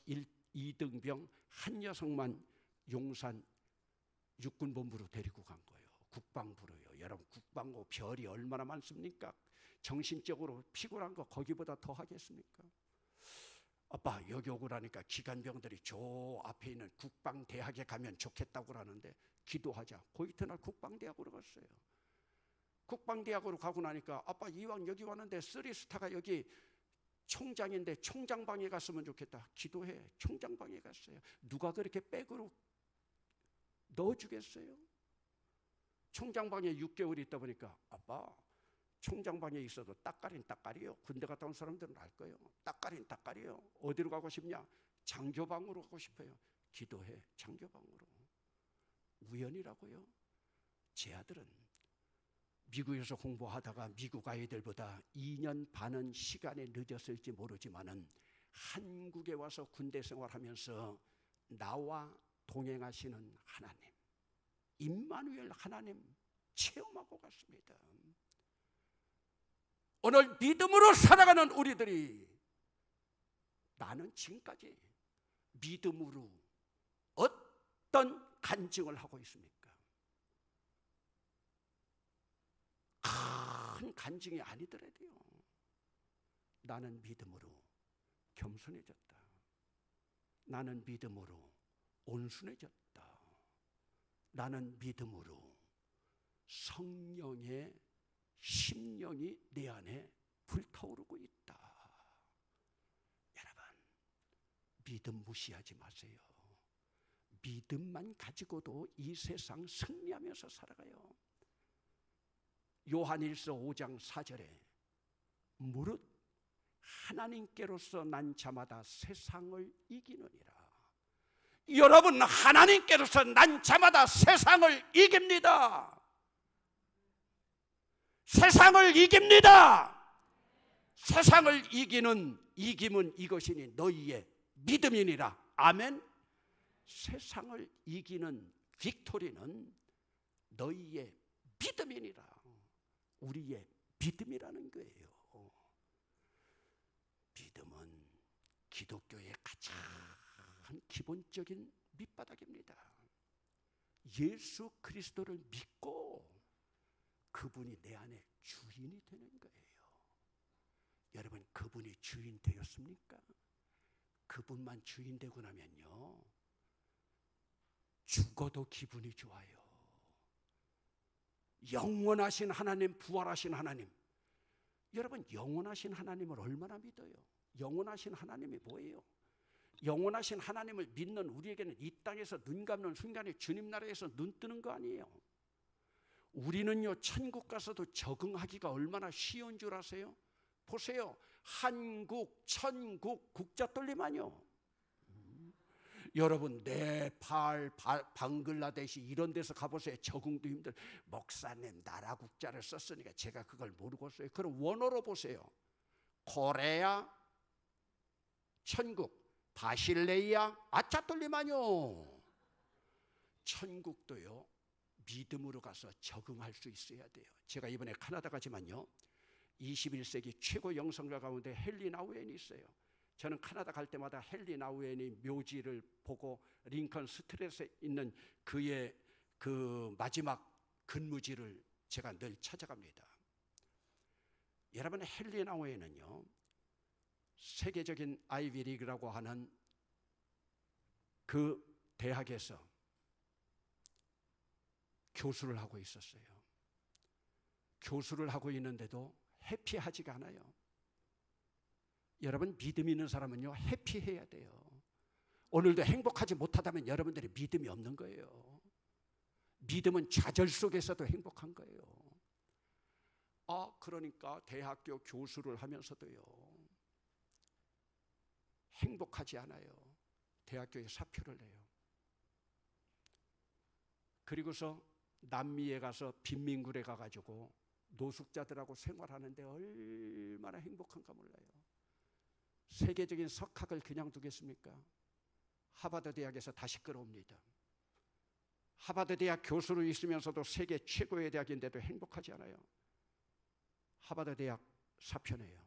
2등병 한 녀석만 용산 육군본부로 데리고 간 거예요. 국방부로요. 여러분, 국방부 별이 얼마나 많습니까? 정신적으로 피곤한 거 거기보다 더 하겠습니까? 아빠, 여기 오고라니까 기관병들이 저 앞에 있는 국방대학에 가면 좋겠다고 그러는데 기도하자. 그 이튿날 국방대학으로 갔어요. 국방대학으로 가고 나니까 아빠, 이왕 여기 왔는데 3스타가 여기 총장인데 총장방에 갔으면 좋겠다. 기도해. 총장방에 갔어요. 누가 그렇게 백으로 넣어주겠어요? 총장방에 6개월 있다 보니까 아빠, 총장방에 있어도 따까린 따까리요. 군대 갔다 온 사람들은 알 거예요. 따까린 따까리요. 어디로 가고 싶냐? 장교방으로 가고 싶어요. 기도해. 장교방으로. 우연이라고요? 제 아들은 미국에서 공부하다가 미국 아이들보다 2년 반은 시간이 늦었을지 모르지만은 한국에 와서 군대 생활하면서 나와 동행하시는 하나님, 임마누엘 하나님 체험하고 갔습니다. 오늘 믿음으로 살아가는 우리들이, 나는 지금까지 믿음으로 어떤 간증을 하고 있습니까? 큰 간증이 아니더라도요, 나는 믿음으로 겸손해졌다. 나는 믿음으로 온순해졌다. 나는 믿음으로 성령의 심령이 내 안에 불타오르고 있다. 여러분, 믿음 무시하지 마세요. 믿음만 가지고도 이 세상 승리하면서 살아가요. 요한일서 5장 4절에 무릇 하나님께로서 난 자마다 세상을 이기느니라. 여러분, 하나님께로서 난 자마다 세상을 이깁니다. 세상을 이깁니다. 세상을 이김은 이것이니 너희의 믿음이니라. 아멘. 세상을 이기는 빅토리는 너희의 믿음이니라. 우리의 믿음이라는 거예요. 믿음은 기독교의 가장 기본적인 밑바닥입니다. 예수 그리스도를 믿고 그분이 내 안에 주인이 되는 거예요. 여러분, 그분이 주인 되었습니까? 그분만 주인 되고 나면요, 죽어도 기분이 좋아요. 영원하신 하나님, 부활하신 하나님. 여러분, 영원하신 하나님을 얼마나 믿어요? 영원하신 하나님이 뭐예요? 영원하신 하나님을 믿는 우리에게는 이 땅에서 눈 감는 순간에 주님 나라에서 눈 뜨는 거 아니에요. 우리는요, 천국 가서도 적응하기가 얼마나 쉬운 줄 아세요? 보세요. 한국, 천국, 국자 떨림아니요. 여러분, 네팔, 방글라데시 이런 데서 가보세요. 적응도 힘들. 목사님, 나라 국자를 썼으니까 제가 그걸 모르겠어요. 그럼 원어로 보세요. 코레아, 천국, 바실레이아, 아차 떨림아니요. 천국도요, 믿음으로 가서 적응할 수 있어야 돼요. 제가 이번에 캐나다 가지만요, 21세기 최고 영성가 가운데 헨리 나우엔이 있어요. 저는 캐나다 갈 때마다 헨리 나우엔이 묘지를 보고 링컨 스트릿에 있는 그의 그 마지막 근무지를 제가 늘 찾아갑니다. 여러분, 헨리 나우엔은요, 세계적인 아이비리그라고 하는 그 대학에서 교수를 하고 있었어요. 교수를 하고 있는데도 해피하지가 않아요. 여러분, 믿음 있는 사람은요, 해피해야 돼요. 오늘도 행복하지 못하다면 여러분들이 믿음이 없는 거예요. 믿음은 좌절 속에서도 행복한 거예요. 그러니까 대학교 교수를 하면서도요, 행복하지 않아요. 대학교에 사표를 내요. 그리고서 남미에 가서 빈민굴에 가가지고 노숙자들하고 생활하는데 얼마나 행복한가 몰라요. 세계적인 석학을 그냥 두겠습니까? 하버드 대학에서 다시 끌어옵니다. 하버드 대학 교수로 있으면서도 세계 최고의 대학인데도 행복하지 않아요. 하버드 대학 사표내요.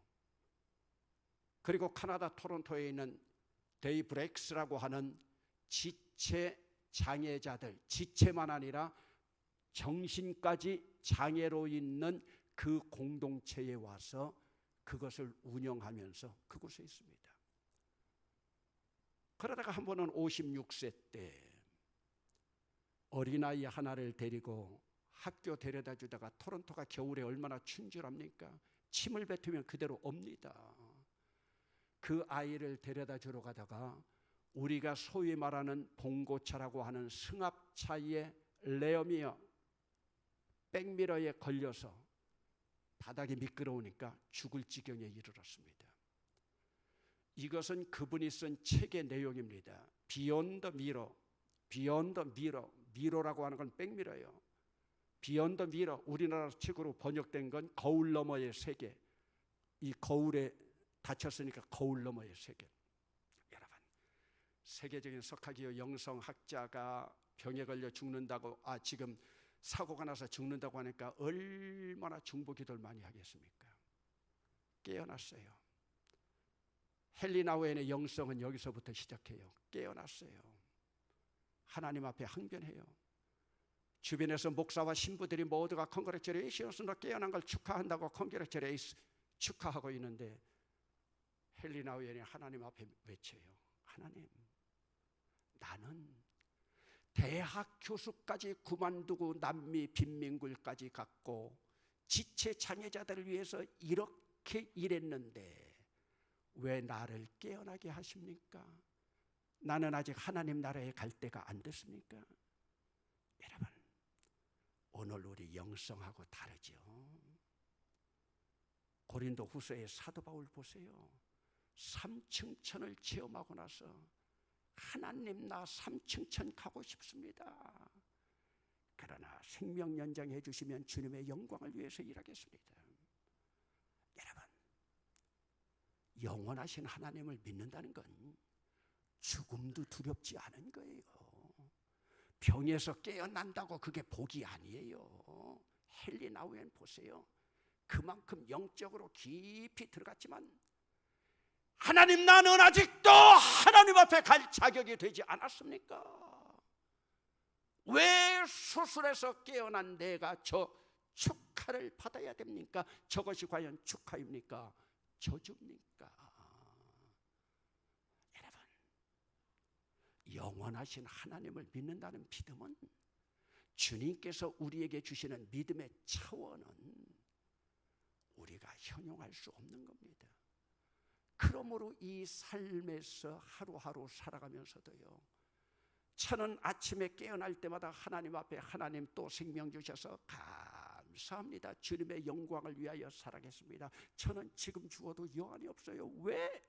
그리고 캐나다 토론토에 있는 데이브렉스라고 하는 지체 장애자들, 지체만 아니라 정신까지 장애로 있는 그 공동체에 와서 그것을 운영하면서 그곳에 있습니다. 그러다가 한 번은 56세 때 어린아이 하나를 데리고 학교 데려다 주다가, 토론토가 겨울에 얼마나 춘 줄 압니까? 침을 뱉으면 그대로 옵니다. 그 아이를 데려다 주러 가다가 우리가 소위 말하는 봉고차라고 하는 승합차의 레어미어, 백미러에 걸려서 바닥이 미끄러우니까 죽을 지경에 이르렀습니다. 이것은 그분이 쓴 책의 내용입니다. Beyond the Mirror, Beyond the Mirror, 미러라고 하는 건 백미러예요. Beyond the Mirror, 우리나라 책으로 번역된 건 거울 너머의 세계. 이 거울에 닫혔으니까 거울 너머의 세계. 여러분, 세계적인 석학이요, 영성학자가 병에 걸려 죽는다고, 지금 사고가 나서 죽는다고 하니까 얼마나 중보기도를 많이 하겠습니까? 깨어났어요. 헨리 나우엔의 영성은 여기서부터 시작해요. 깨어났어요. 하나님 앞에 항변해요. 주변에서 목사와 신부들이 모두가 컨그레츄레이션스, 너 깨어난 걸 축하한다고 컨그레츄레이션 축하하고 있는데 헨리 나우엔이 하나님 앞에 외쳐요. 하나님, 나는 대학 교수까지 그만두고 남미 빈민굴까지 갔고 지체 장애자들을 위해서 이렇게 일했는데 왜 나를 깨어나게 하십니까? 나는 아직 하나님 나라에 갈 때가 안 됐습니까? 여러분, 오늘 우리 영성하고 다르죠. 고린도 후서의 사도 바울 보세요. 삼층천을 체험하고 나서 하나님, 나 삼층천 가고 싶습니다. 그러나 생명 연장해 주시면 주님의 영광을 위해서 일하겠습니다. 여러분, 영원하신 하나님을 믿는다는 건 죽음도 두렵지 않은 거예요. 병에서 깨어난다고 그게 복이 아니에요. 헨리 나우엔 보세요. 그만큼 영적으로 깊이 들어갔지만 하나님, 나는 아직도 하나님 앞에 갈 자격이 되지 않았습니까? 왜 수술해서 깨어난 내가 저 축하를 받아야 됩니까? 저것이 과연 축하입니까? 저주입니까? 여러분, 영원하신 하나님을 믿는다는 믿음은, 주님께서 우리에게 주시는 믿음의 차원은 우리가 형용할 수 없는 겁니다. 그러므로 이 삶에서 하루하루 살아가면서도요, 저는 아침에 깨어날 때마다 하나님 앞에, 하나님 또 생명 주셔서 감사합니다, 주님의 영광을 위하여 살아겠습니다. 저는 지금 죽어도 여한이 없어요. 왜?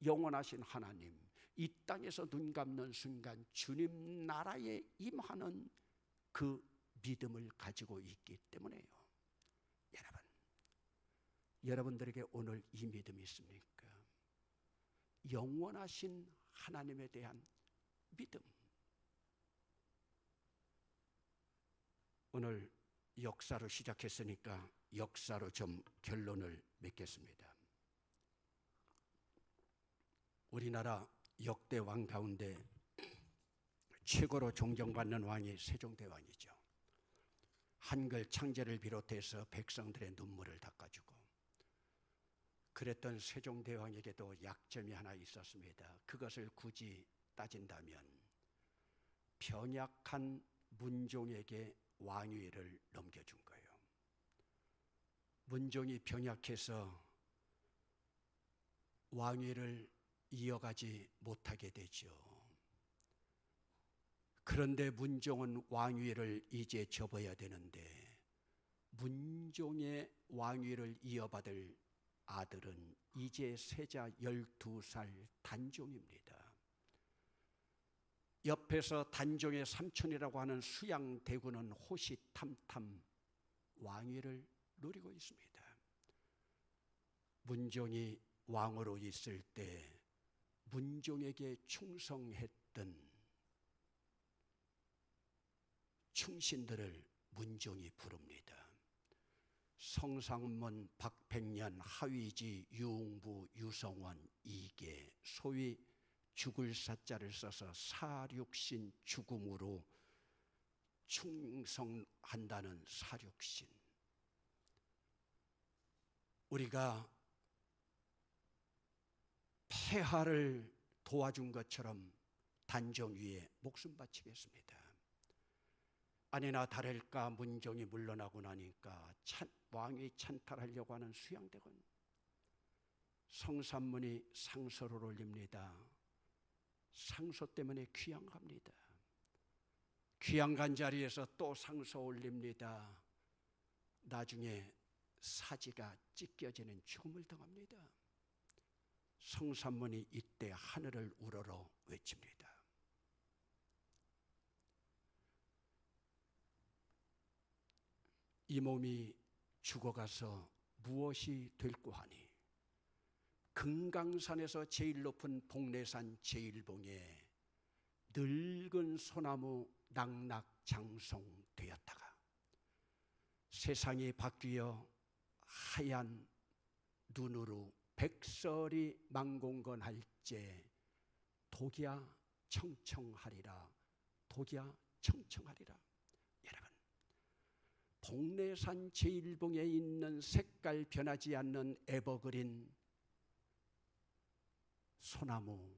영원하신 하나님, 이 땅에서 눈 감는 순간 주님 나라에 임하는 그 믿음을 가지고 있기 때문에요. 여러분, 여러분들에게 오늘 이 믿음이 있습니까? 영원하신 하나님에 대한 믿음. 오늘 역사로 시작했으니까 역사로 좀 결론을 맺겠습니다. 우리나라 역대 왕 가운데 최고로 존경받는 왕이 세종대왕이죠. 한글 창제를 비롯해서 백성들의 눈물을 닦아주고, 그랬던 세종대왕에게도 약점이 하나 있었습니다. 그것을 굳이 따진다면 병약한 문종에게 왕위를 넘겨준 거예요. 문종이 병약해서 왕위를 이어가지 못하게 되죠. 그런데 문종은 왕위를 이제 접어야 되는데, 문종의 왕위를 이어받을 아들은 이제 세자 12살 단종입니다. 옆에서 단종의 삼촌이라고 하는 수양대군은 호시탐탐 왕위를 노리고 있습니다. 문종이 왕으로 있을 때 문종에게 충성했던 충신들을 문종이 부릅니다. 성상문, 박백년, 하위지, 유웅부, 유성원, 이계, 소위 죽을 사자를 써서 사륙신, 죽음으로 충성한다는 사륙신. 우리가 폐하를 도와준 것처럼 단종 위에 목숨 바치겠습니다. 아니나 다를까 문종이 물러나고 나니까 왕위 찬탈하려고 하는 수양대군, 성산문이 상소를 올립니다. 상소 때문에 귀양갑니다. 귀양간 자리에서 또 상소 올립니다. 나중에 사지가 찢겨지는 죽음을 당합니다. 성산문이 이때 하늘을 우러러 외칩니다. 이 몸이 죽어가서 무엇이 될꼬 하니, 금강산에서 제일 높은 복례산 제일봉에 늙은 소나무 낙낙장송되었다가 세상이 바뀌어 하얀 눈으로 백설이 망공건할제 독야 청청하리라, 독야 청청하리라. 여러분, 복례산 제일봉에 있는 색깔 변하지 않는 에버그린 소나무,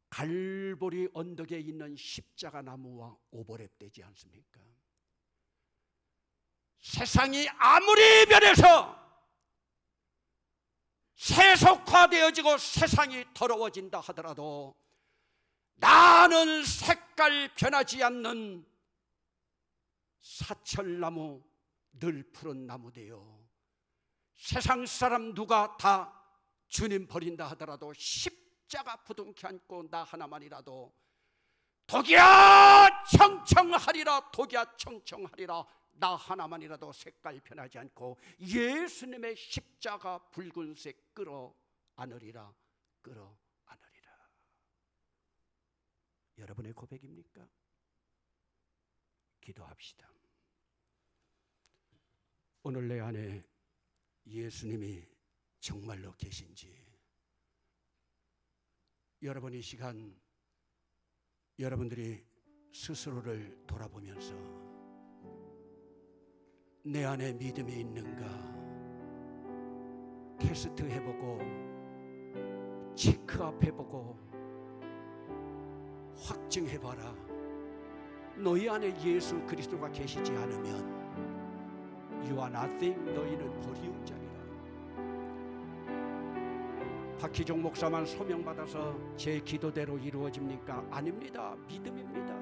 갈보리 언덕에 있는 십자가 나무와 오버랩되지 않습니까? 세상이 아무리 변해서 세속화되어지고 세상이 더러워진다 하더라도 나는 색깔 변하지 않는 사철나무, 늘 푸른 나무 되어 세상 사람 누가 다 주님 버린다 하더라도 십자가 부둥켜 안고 나 하나만이라도 독야 청청하리라, 독야 청청하리라, 나 하나만이라도 색깔 변하지 않고 예수님의 십자가 붉은색 끌어 안으리라, 끌어 안으리라. 여러분의 고백입니까? 기도합시다. 오늘 내 안에 예수님이 정말로 계신지. 여러분, 이 시간 여러분들이 스스로를 돌아보면서 내 안에 믿음이 있는가 테스트 해보고 체크업 해보고 확증해봐라. 너희 안에 예수 그리스도가 계시지 않으면 You are nothing. 너희는 버리운 자리라. 박희종 목사만 소명받아서 제 기도대로 이루어집니까? 아닙니다. 믿음입니다.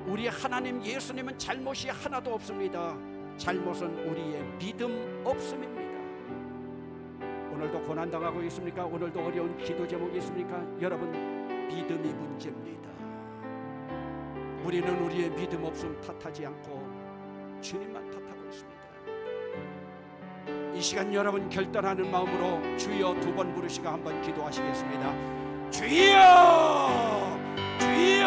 우리 하나님 예수님은 잘못이 하나도 없습니다. 잘못은 우리의 믿음 없음입니다. 오늘도 고난당하고 있습니까? 오늘도 어려운 기도 제목이 있습니까? 여러분, 믿음이 문제입니다. 우리는 우리의 믿음 없음 탓하지 않고 주님만 탓하고 있습니다. 이 시간 여러분 결단하는 마음으로 주여 두 번 부르시고 한번 기도하시겠습니다. 주여! 주여!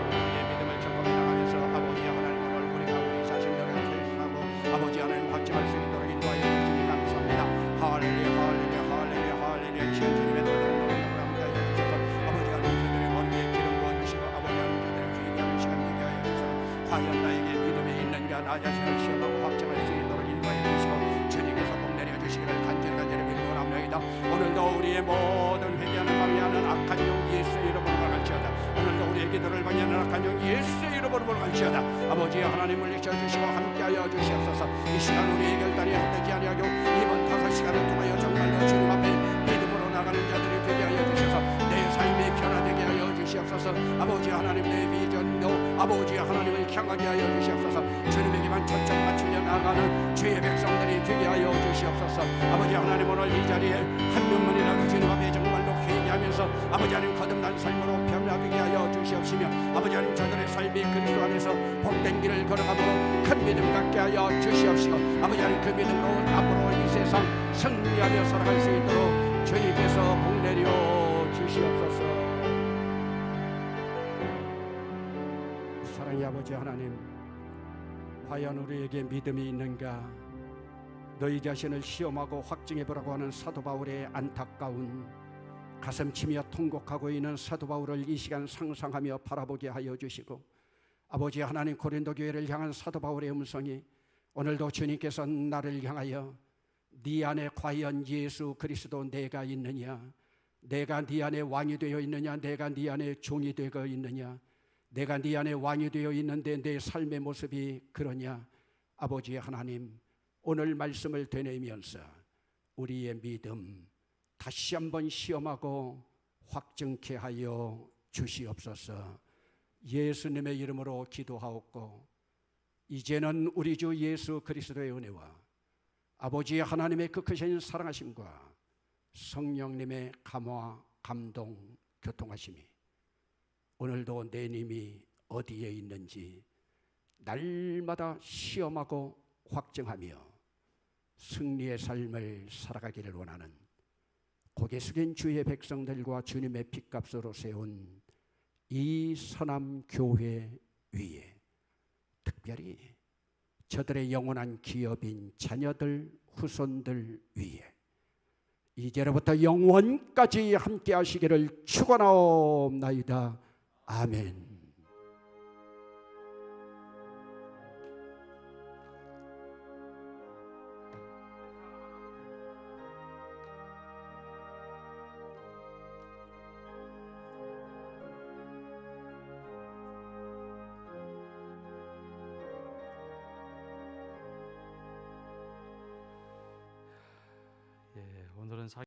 우리의 믿음을 점검해 나가면서 아버지 하나님을 우리가 우리 자신들을 회복하고 아버지 하나님 확증할 수 있도록 인도하여 주시니 감사합니다. 할렐루야 할렐루야 할렐루야 할렐루야. 주님의 놀라운 능력을 함께하여 주셔서 아버지 하나님 저들의 머리에 기름 부어주시고 아버지 하나님 저들의 주인이 하는 시간 되게 하여 주셔서 과연 나에게 믿음이 있는가 나 자신을 시험하고 확증할 수 있도록 인도하여 주시고 주님께서 복 내려주시기를 간절히 빌고랍니다. 오늘도 우리의 모든 회개하는 방해하는 악한 영 예수의 이름으로 갈지어다. 오늘도 우리의 기도를 방해하는 악한 영 예수의 이름으로 갈지어다. 아버지 하나님 물리쳐주시고 함께하여 주시옵소서. 이 시간 우리의 결단이 헛되지 아니하고 이번 5시간을 통하여 정말로 주님 앞에 믿음으로 나가는 자들이 되게 하여 주셔서 내 삶이 변화되게 하여 주시옵소서. 아버지 하나님 내 비전도 아버지 하나님을 향하게 하여 주시옵소서. 주님에게만 초점 맞추려 나가는 주의 백성들이 되게 하여 주시옵소서. 아버지 하나님 오늘 이 자리에 한 명만이라도 주님 앞에 정말로 회개하면서 아버지 하나님 거듭난 삶으로 변화되게 하여 주시옵시며 아버지 하나님 저들의 삶이 그리스도 안에서 복된 길을 걸어가도록 큰 믿음 갖게 하여 주시옵시고 아버지 하나님 그 믿음으로 앞으로 이 세상 승리하며 살아갈 수 있도록 주님께서 복 내려 주시옵소서. 사랑의 아버지 하나님, 과연 우리에게 믿음이 있는가? 너희 자신을 시험하고 확증해보라고 하는 사도 바울의 안타까운 가슴치며 통곡하고 있는 사도 바울을 이 시간 상상하며 바라보게 하여 주시고 아버지 하나님 고린도 교회를 향한 사도 바울의 음성이 오늘도 주님께서 나를 향하여 네 안에 과연 예수 그리스도 내가 있느냐, 내가 네 안에 왕이 되어 있느냐, 내가 네 안에 종이 되어 있느냐, 내가 네 안에 왕이 되어 있는데 내 삶의 모습이 그러냐. 아버지 하나님 오늘 말씀을 되뇌면서 우리의 믿음 다시 한번 시험하고 확증케 하여 주시옵소서. 예수님의 이름으로 기도하옵고 이제는 우리 주 예수 그리스도의 은혜와 아버지 하나님의 그 크신 사랑하심과 성령님의 감화 감동 교통하심이 오늘도 내 님이 어디에 있는지 날마다 시험하고 확증하며 승리의 삶을 살아가기를 원하는 고개 숙인 주의 백성들과 주님의 핏값으로 세운 이 서남교회 위에 특별히 저들의 영원한 기업인 자녀들 후손들 위에 이제로부터 영원까지 함께 하시기를 축원하옵나이다. 아멘. 오늘은